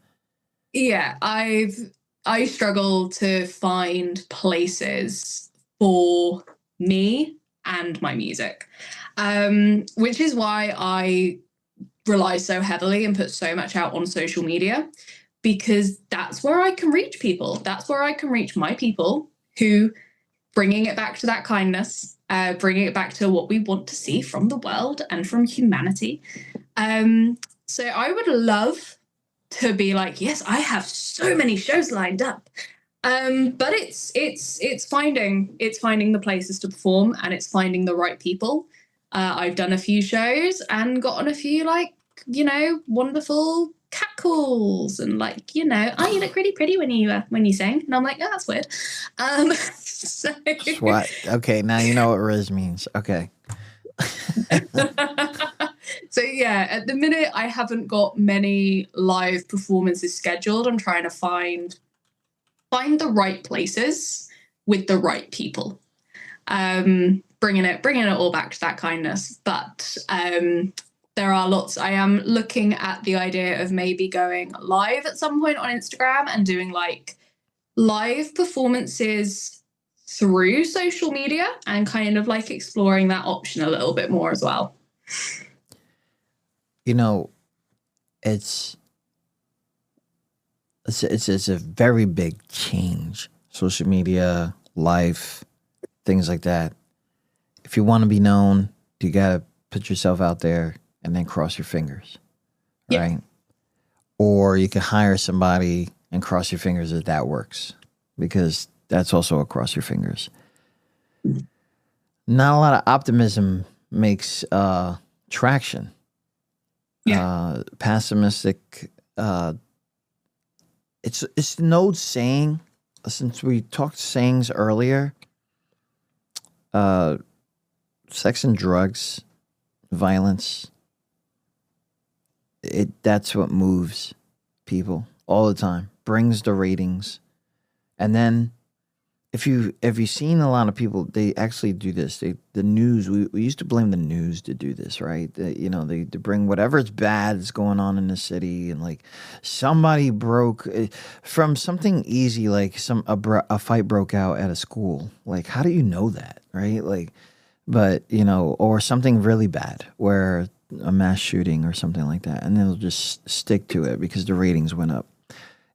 Yeah, I struggle to find places for me and my music, which is why I rely so heavily and put so much out on social media, because that's where I can reach people. That's where I can reach my people who, bringing it back to that kindness, bringing it back to what we want to see from the world and from humanity. So I would love to be like, yes, I have so many shows lined up. But it's finding the places to perform, and it's finding the right people. I've done a few shows and gotten a few, like, you know, wonderful catcalls and, like, you know, oh, you look really pretty when you sing, and I'm like, oh, that's weird. So What? Okay, now you know what Riz means. Okay. So yeah, at the minute I haven't got many live performances scheduled. I'm trying to find the right places with the right people, bringing it all back to that kindness. But there are lots. I am looking at the idea of maybe going live at some point on Instagram and doing like live performances through social media, and kind of like exploring that option a little bit more as well. You know, it's a very big change. Social media, life, things like that. if you want to be known, you got to put yourself out there and then cross your fingers, right? Or you can hire somebody and cross your fingers that that works, because that's also a cross your fingers. Not a lot of optimism makes traction. Pessimistic. It's an old saying. Since we talked sayings earlier, sex and drugs, violence, that's what moves people all the time, brings the ratings. And then if you've seen a lot of people, they actually do this. The news, we used to blame the news to do this, right? They bring whatever's bad that's going on in the city, and like somebody broke from something easy, like a fight broke out at a school. Like, how do you know that, right? Like, but or something really bad, where a mass shooting or something like that, and they'll just stick to it because the ratings went up.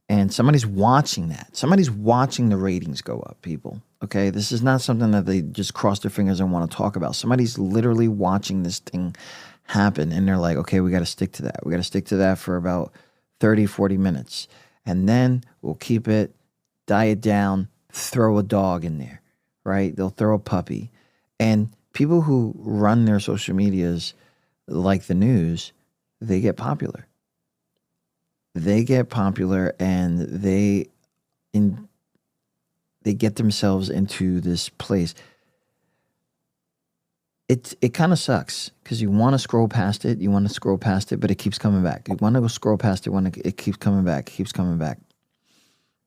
And somebody's watching that. Somebody's watching the ratings go up, people. Okay? This is not something that they just cross their fingers and want to talk about. Somebody's literally watching this thing happen, and they're like, okay, we got to stick to that. We got to stick to that for about 30, 40 minutes. And then we'll keep it, die it down, throw a dog in there, right? They'll throw a puppy. And people who run their social medias like the news, they get popular. They get popular, and they get themselves into this place. It kind of sucks, because you want to scroll past it, but it keeps coming back. You want to go scroll past it when it keeps coming back,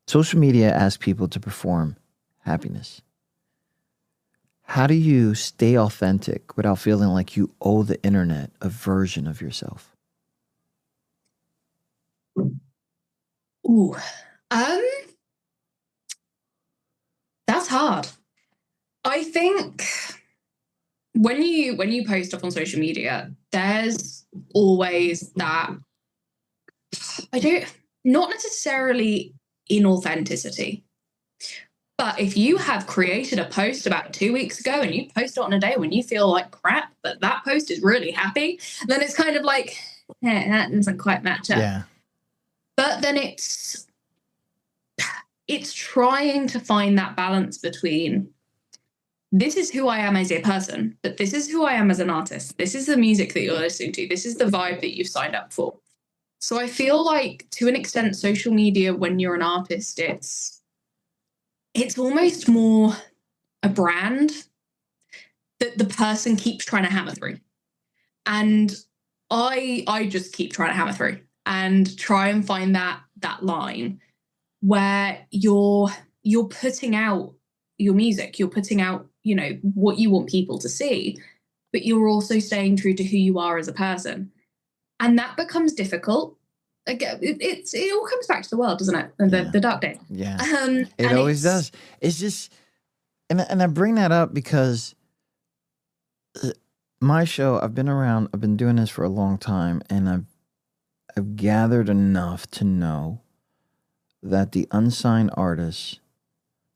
Social media asks people to perform happiness. How do you stay authentic without feeling like you owe the internet a version of yourself? Ooh, that's hard. I think when you post stuff on social media, there's always that, not necessarily inauthenticity, but if you have created a post about 2 weeks ago and you post it on a day when you feel like crap, but that post is really happy, then it's kind of like, that doesn't quite match up. Yeah. But then it's trying to find that balance between, this is who I am as a person, but this is who I am as an artist. This is the music that you're listening to. This is the vibe that you've signed up for. So I feel like, to an extent, social media, when you're an artist, it's almost more a brand that the person keeps trying to hammer through. And I just keep trying to hammer through and try and find that line where you're putting out your music, you're putting out, what you want people to see, but you're also staying true to who you are as a person. And that becomes difficult. Again, it all comes back to the world, doesn't it? And the dark day. Yeah. It always does. It's just, and I bring that up because my show, I've been doing this for a long time, and I've gathered enough to know that the unsigned artists,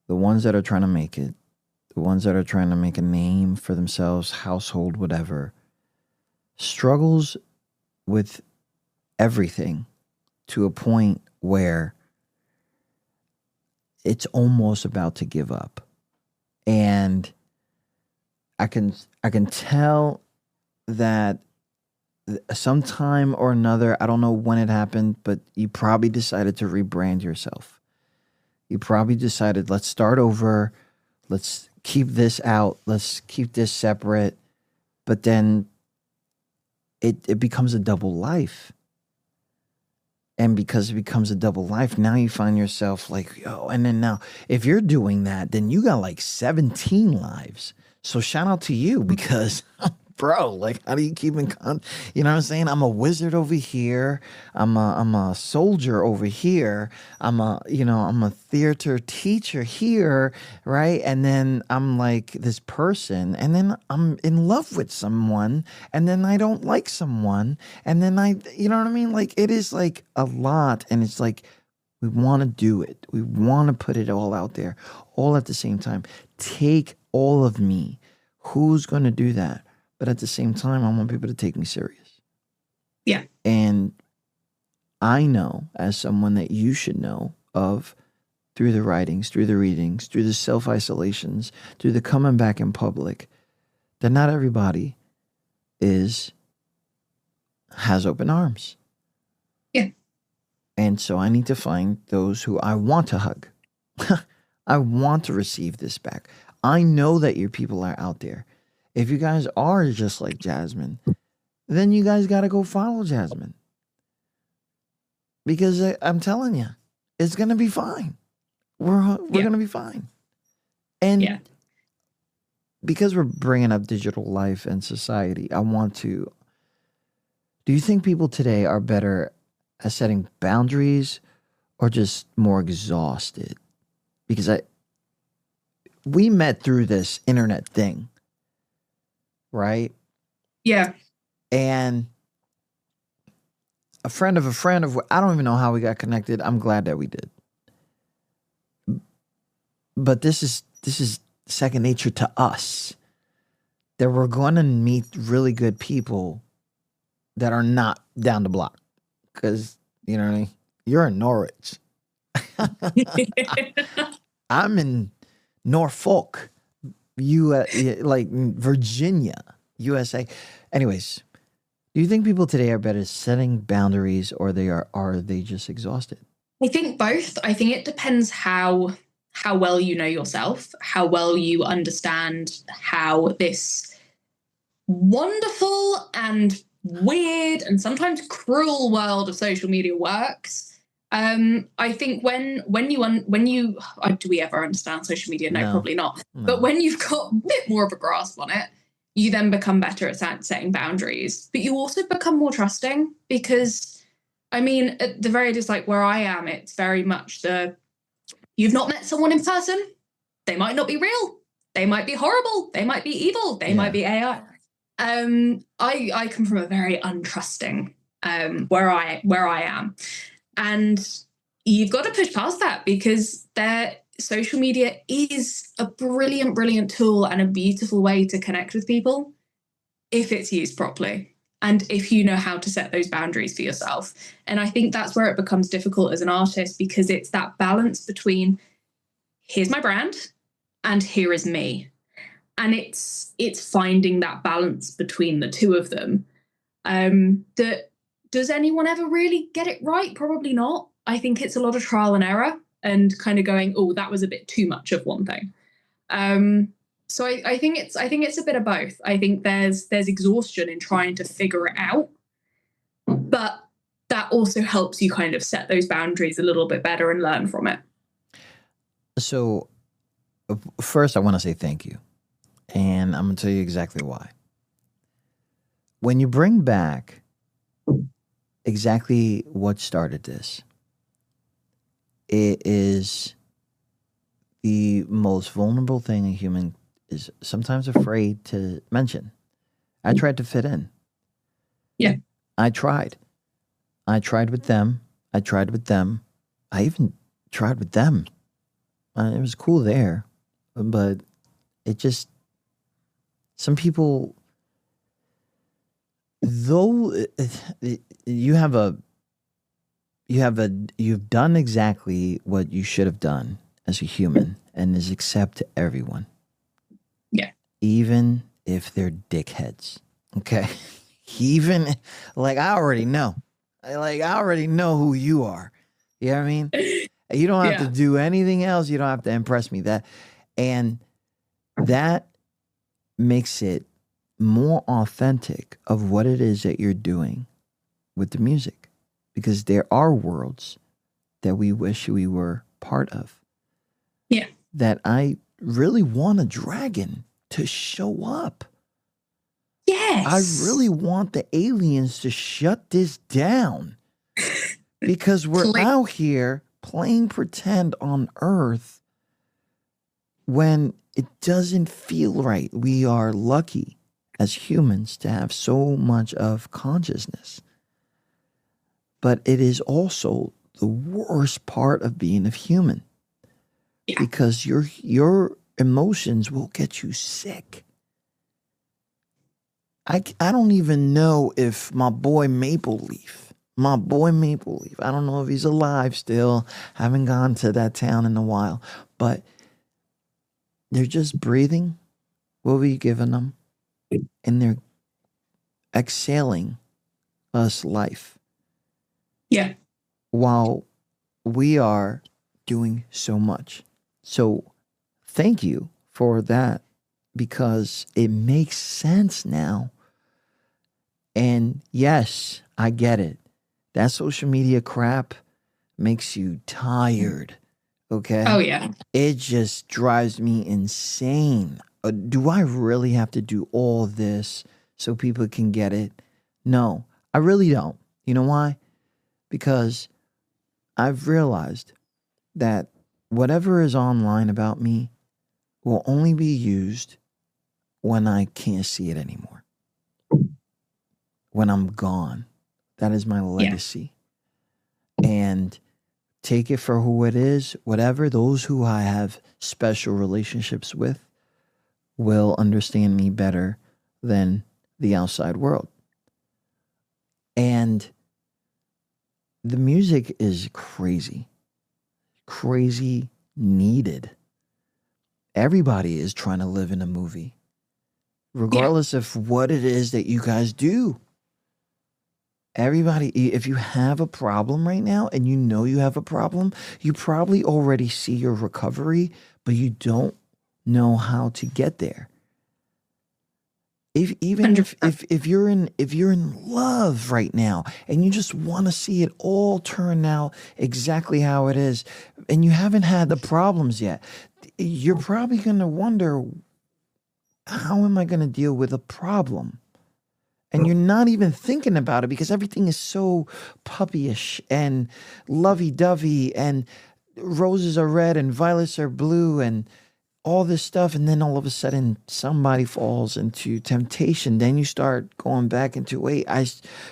the ones that are trying to make it, the ones that are trying to make a name for themselves, household, whatever, struggles with everything to a point where it's almost about to give up. And I can tell that sometime or another, I don't know when it happened, but you probably decided to rebrand yourself. You probably decided, let's start over. Let's keep this out. Let's keep this separate. But then it becomes a double life. And because it becomes a double life, now you find yourself like, and then now, if you're doing that, then you got like 17 lives. So shout out to you, because bro, like, how do you keep in you know what I'm saying? I'm a wizard over here. I'm a soldier over here. I'm a theater teacher here, right? And then I'm like this person, and then I'm in love with someone, and then I don't like someone, and then you know what I mean? Like, it is like a lot, and it's like, we want to do it. We want to put it all out there, all at the same time. Take all of me, Who's going to do that? But at the same time, I want people to take me serious. Yeah. And I know, as someone that you should know of, through the writings, through the readings, through the self-isolations, through the coming back in public, that not everybody has open arms. Yeah. And so I need to find those who I want to hug. I want to receive this back. I know that your people are out there. If you guys are just like Jasmine, then you guys got to go follow Jasmine. Because I'm telling you, it's going to be fine. We're going to be fine. And because we're bringing up digital life and society, I want to... Do you think people today are better at setting boundaries or just more exhausted? Because we met through this internet thing, right? Yeah. And a friend of, I don't even know how we got connected. I'm glad that we did. But this is second nature to us, that we're going to meet really good people that are not down the block. Because, you know what I mean? You're in Norwich. I'm in Norfolk, like Virginia, USA. Anyways, do you think people today are better at setting boundaries, or are they just exhausted? I think both. I think it depends how well you know yourself, how well you understand how this wonderful and weird and sometimes cruel world of social media works. I think when you do we ever understand social media? No, probably not. No. But when you've got a bit more of a grasp on it, you then become better at setting boundaries. But you also become more trusting, because, I mean, at the very least, like where I am, it's very much you've not met someone in person. They might not be real. They might be horrible. They might be evil. They might be AI. I come from a very untrusting where I am. And you've got to push past that, because social media is a brilliant, brilliant tool and a beautiful way to connect with people if it's used properly and if you know how to set those boundaries for yourself. And I think that's where it becomes difficult as an artist, because it's that balance between here's my brand and here is me. And it's finding that balance between the two of them. That does anyone ever really get it right? Probably not. I think it's a lot of trial and error and kind of going, oh, that was a bit too much of one thing. So I think it's a bit of both. I think there's exhaustion in trying to figure it out, but that also helps you kind of set those boundaries a little bit better and learn from it. So first, I want to say thank you. And I'm going to tell you exactly why. When you bring back exactly what started this, it is the most vulnerable thing a human is sometimes afraid to mention. I tried to fit in. Yeah. I tried. I tried with them. I tried with them. I even tried with them. It was cool there, but it just... Some people, though you've done exactly what you should have done as a human, and is accept everyone. Yeah. Even if they're dickheads. Okay. Even like I already know who you are. You know what I mean? You don't have to do anything else. You don't have to impress me. That makes it more authentic of what it is that you're doing with the music, because there are worlds that we wish we were part of. Yeah. That I really want a dragon to show up. Yes. I really want the aliens to shut this down, because we're out here playing pretend on Earth when it doesn't feel right. We are lucky as humans to have so much of consciousness. But it is also the worst part of being a human. Yeah. Because your emotions will get you sick. I don't even know if my boy Maple Leaf, I don't know if he's alive still. Haven't gone to that town in a while, but they're just breathing what we given them, and they're exhaling us life Yeah. while we are doing so much. So thank you for that, because it makes sense now. And yes, I get it. That social media crap makes you tired. Okay. Oh, yeah. It just drives me insane. Do I really have to do all this so people can get it? No, I really don't. You know why? Because I've realized that whatever is online about me will only be used when I can't see it anymore. When I'm gone. That is my legacy. And take it for who it is. Whatever, those who I have special relationships with will understand me better than the outside world. And the music is crazy. Crazy needed. Everybody is trying to live in a movie, regardless of what it is that you guys do. Everybody, if you have a problem right now and you know you have a problem, you probably already see your recovery, but you don't know how to get there. If you're in love right now and you just want to see it all turn out exactly how it is, and you haven't had the problems yet, you're probably going to wonder, how am I going to deal with a problem? And you're not even thinking about it because everything is so puppyish and lovey-dovey, and roses are red and violets are blue and all this stuff. And then all of a sudden somebody falls into temptation. Then you start going back into, wait, I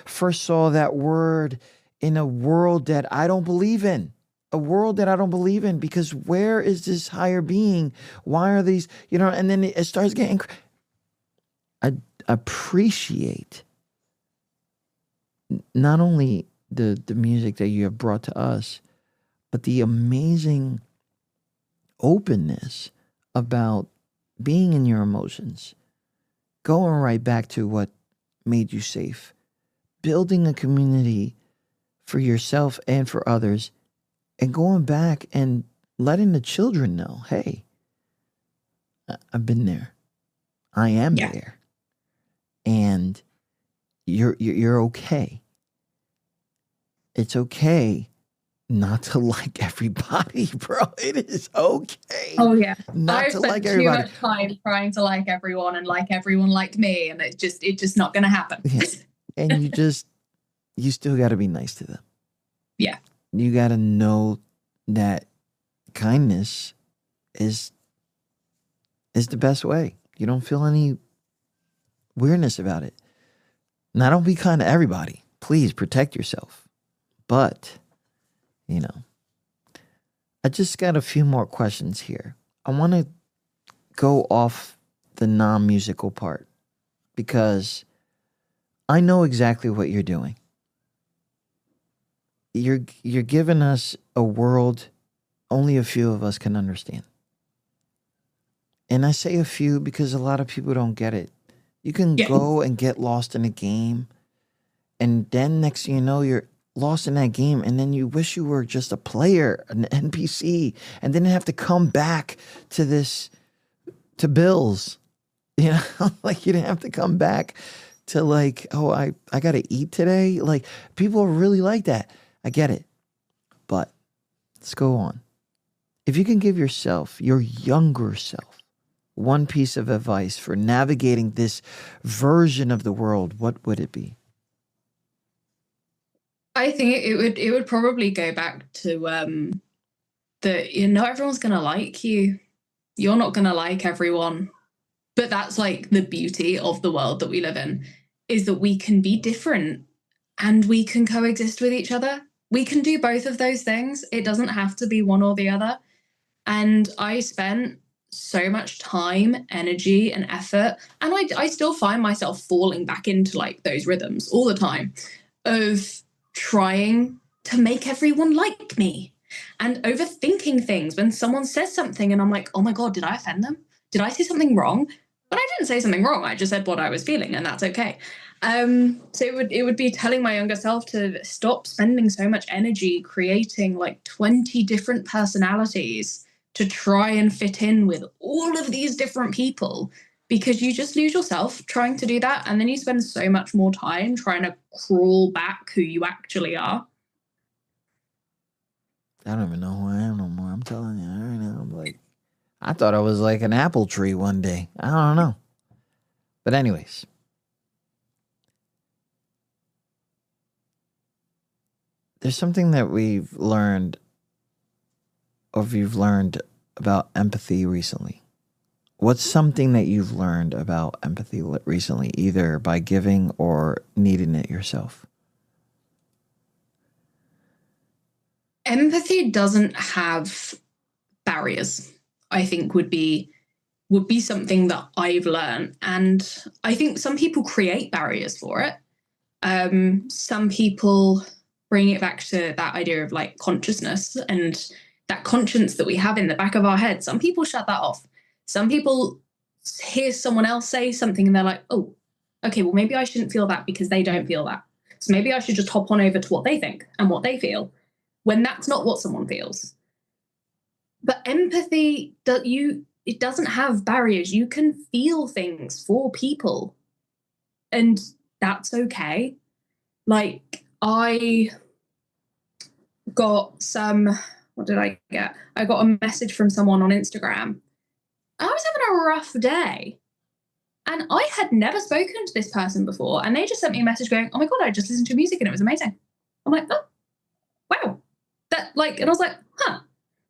first saw that word in a world that I don't believe in. A world that I don't believe in, because where is this higher being? Why are these, and then it starts getting... I appreciate not only the music that you have brought to us, but the amazing openness about being in your emotions, going right back to what made you safe, building a community for yourself and for others, and going back and letting the children know, hey, I've been there. I am there. And you're okay. It's okay not to like everybody, bro. It is okay. Oh yeah. Not to like everybody. I've spent too much time trying to like everyone and like everyone like me, and it's just not gonna happen. Yeah. And you still gotta be nice to them. Yeah. You gotta know that kindness is the best way. You don't feel any weirdness about it. Now, don't be kind to everybody. Please protect yourself. But, I just got a few more questions here. I want to go off the non-musical part, because I know exactly what you're doing. You're giving us a world only a few of us can understand. And I say a few because a lot of people don't get it. You can go and get lost in a game, and then next thing you know, you're lost in that game, and then you wish you were just a player, an NPC, and then you have to come back to bills. Like you didn't have to come back to like, oh, I got to eat today. Like, people are really like that. I get it. But let's go on. If you can give yourself, your younger self, one piece of advice for navigating this version of the world, what would it be? I think it would probably go back to that not everyone's gonna like you. You're not gonna like everyone. But that's like the beauty of the world that we live in, is that we can be different and we can coexist with each other. We can do both of those things. It doesn't have to be one or the other. And I spent so much time, energy, and effort. And I still find myself falling back into like those rhythms all the time of trying to make everyone like me and overthinking things when someone says something and I'm like, oh my God, did I offend them? Did I say something wrong? But I didn't say something wrong. I just said what I was feeling, and that's okay. So it would be telling my younger self to stop spending so much energy creating like 20 different personalities to try and fit in with all of these different people, because you just lose yourself trying to do that. And then you spend so much more time trying to crawl back who you actually are. I don't even know who I am no more. I'm telling you right now. I'm like, I thought I was like an apple tree one day. I don't know. But anyways. There's something that we've learned, or you've learned about empathy recently. What's something that you've learned about empathy recently, either by giving or needing it yourself? Empathy doesn't have barriers, I think would be something that I've learned. And I think some people create barriers for it. Some people bring it back to that idea of like consciousness and that conscience that we have in the back of our head. Some people shut that off. Some people hear someone else say something and they're like, oh, okay, well, maybe I shouldn't feel that because they don't feel that. So maybe I should just hop on over to what they think and what they feel, when that's not what someone feels. But empathy, it doesn't have barriers. You can feel things for people, and that's okay. Like, I got what did I get? I got a message from someone on Instagram. I was having a rough day, and I had never spoken to this person before, and they just sent me a message going, oh my God, I just listened to music and it was amazing. I'm like, oh, wow. And I was like, huh.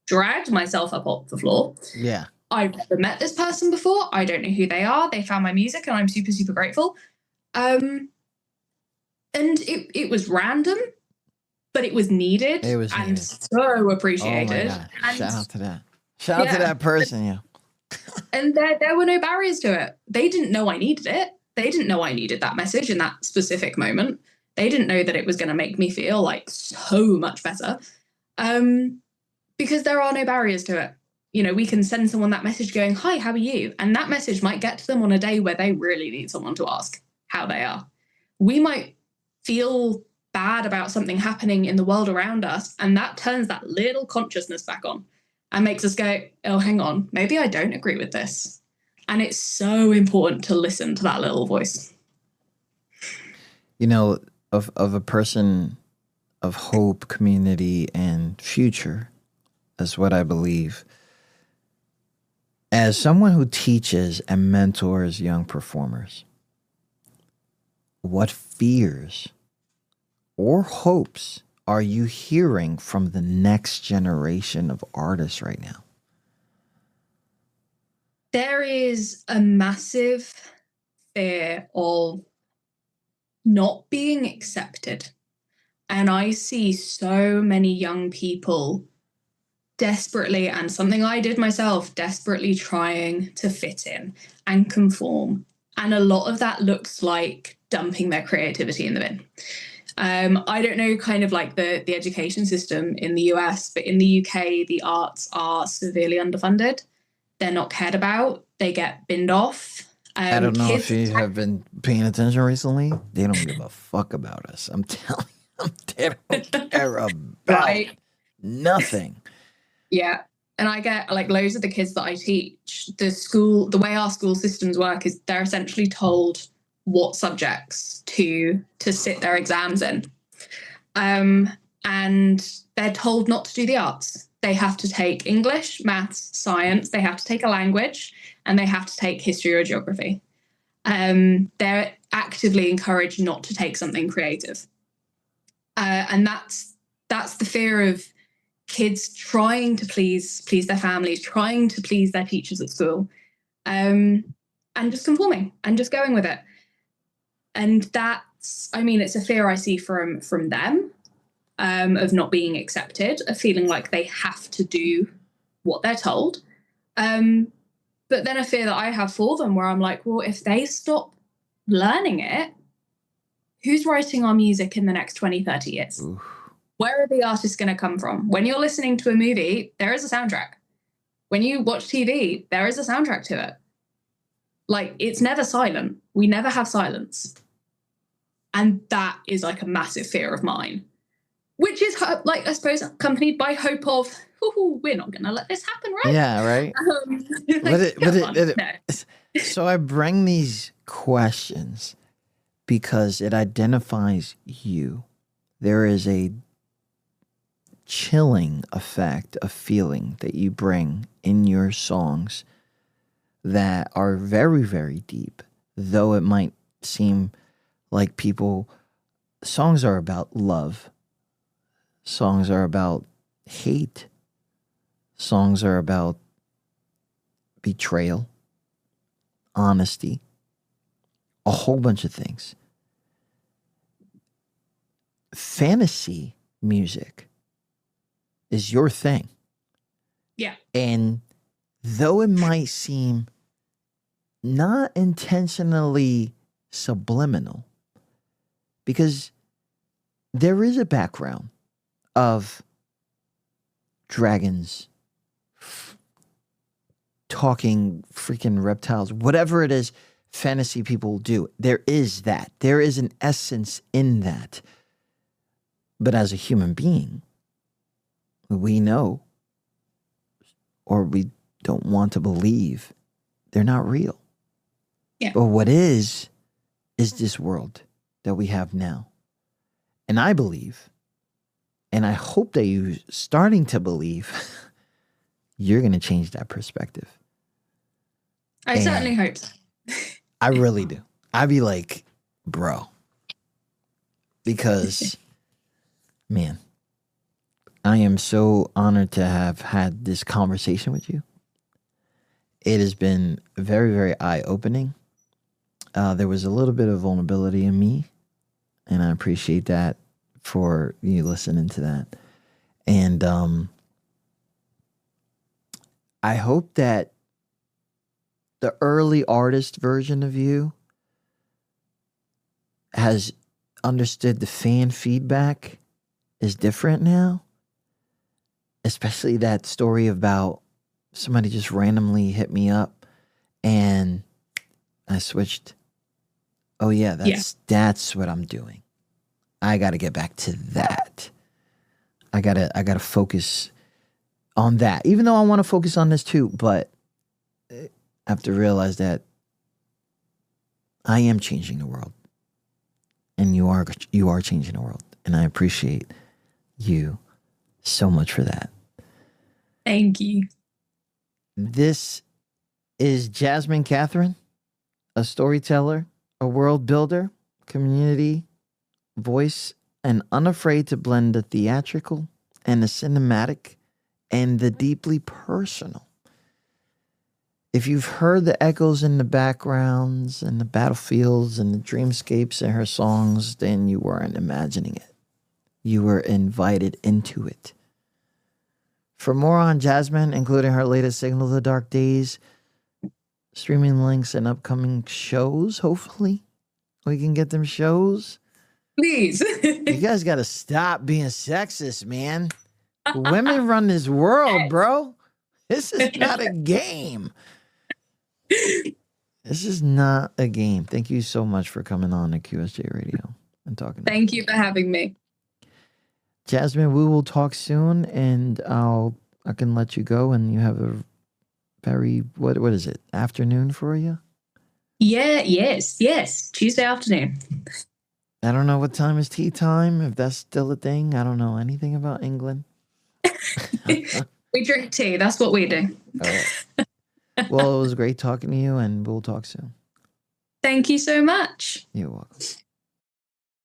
Dragged myself up off the floor. Yeah. I've never met this person before. I don't know who they are. They found my music and I'm super, super grateful. And it was random, but it was needed. It was and needed. So appreciated. Oh my God. And shout out to that. Shout out to that person, yeah. And there were no barriers to it. They didn't know I needed it. They didn't know I needed that message in that specific moment. They didn't know that it was going to make me feel like so much better. Because there are no barriers to it. You know, we can send someone that message going, hi, how are you? And that message might get to them on a day where they really need someone to ask how they are. We might feel bad about something happening in the world around us, and that turns that little consciousness back on and makes us go, oh, hang on, maybe I don't agree with this. And it's so important to listen to that little voice. You know, of a person of hope, community, and future, is what I believe. As someone who teaches and mentors young performers, what fears or hopes are you hearing from the next generation of artists right now? There is a massive fear of not being accepted. And I see so many young people desperately, and something I did myself, desperately trying to fit in and conform. And a lot of that looks like dumping their creativity in the bin. I don't know kind of like the education system in the US, but in the UK, the arts are severely underfunded. They're not cared about. They get binned off. I don't know if you have been paying attention recently. They don't give a fuck about us. I'm telling you, they don't care about nothing. Yeah. And I get like loads of the kids that I teach, the way our school systems work is they're essentially told what subjects to sit their exams in. And they're told not to do the arts. They have to take English, maths, science, they have to take a language, and they have to take history or geography. They're actively encouraged not to take something creative. And that's the fear of kids trying to please their families, trying to please their teachers at school, and just conforming and just going with it. And that's, I mean, it's a fear I see from them, of not being accepted, of feeling like they have to do what they're told. But then a fear that I have for them where I'm like, well, if they stop learning it, who's writing our music in the next 20, 30 years? Oof. Where are the artists going to come from? When you're listening to a movie, there is a soundtrack. When you watch TV, there is a soundtrack to it. Like, it's never silent. We never have silence. And that is like a massive fear of mine, which is like, I suppose, accompanied by hope of, we're not going to let this happen, right? Yeah, right. So I bring these questions because it identifies you. There is a chilling effect of feeling that you bring in your songs that are very, very deep, though it might seem like songs are about love. Songs are about hate. Songs are about betrayal, honesty, a whole bunch of things. Fantasy music is your thing. Yeah. And though it might seem not intentionally subliminal, because there is a background of dragons, talking freaking reptiles, whatever it is fantasy people do. There is that. There is an essence in that. But as a human being, we know, or we don't want to believe, they're not real. Yeah. But what is this world that we have now. And I believe, and I hope that you're starting to believe, you're going to change that perspective. I certainly hope so. I really do. I'd be like, bro. Because, man, I am so honored to have had this conversation with you. It has been very, very eye-opening. There was a little bit of vulnerability in me, and I appreciate that for you listening to that. And I hope that the early artist version of you has understood the fan feedback is different now. Especially that story about somebody just randomly hit me up and I switched. Oh yeah, that's what I'm doing. I got to get back to that. I got to focus on that. Even though I want to focus on this too, but I have to realize that I am changing the world. And you are changing the world. And I appreciate you so much for that. Thank you. This is Jasmine Catherine, a storyteller, a world builder, community voice, and unafraid to blend the theatrical and the cinematic and the deeply personal. If you've heard the echoes in the backgrounds and the battlefields and the dreamscapes in her songs, then you weren't imagining it. You were invited into it. For more on Jasmine, including her latest Signal of the Dark Days, streaming links and upcoming shows, hopefully we can get them shows. Please. You guys got to stop being sexist, man. Women run this world, bro. This is not a game. This is not a game. Thank you so much for coming on to QSJ Radio and talking. Thank you for having me. Jasmine, we will talk soon, and I can let you go, and you have a very, what is it, afternoon for you? Yeah, yes. Tuesday afternoon. I don't know what time is tea time, if that's still a thing. I don't know anything about England. We drink tea. That's what we do. All right. Well, it was great talking to you, and we'll talk soon. Thank you so much. You're welcome.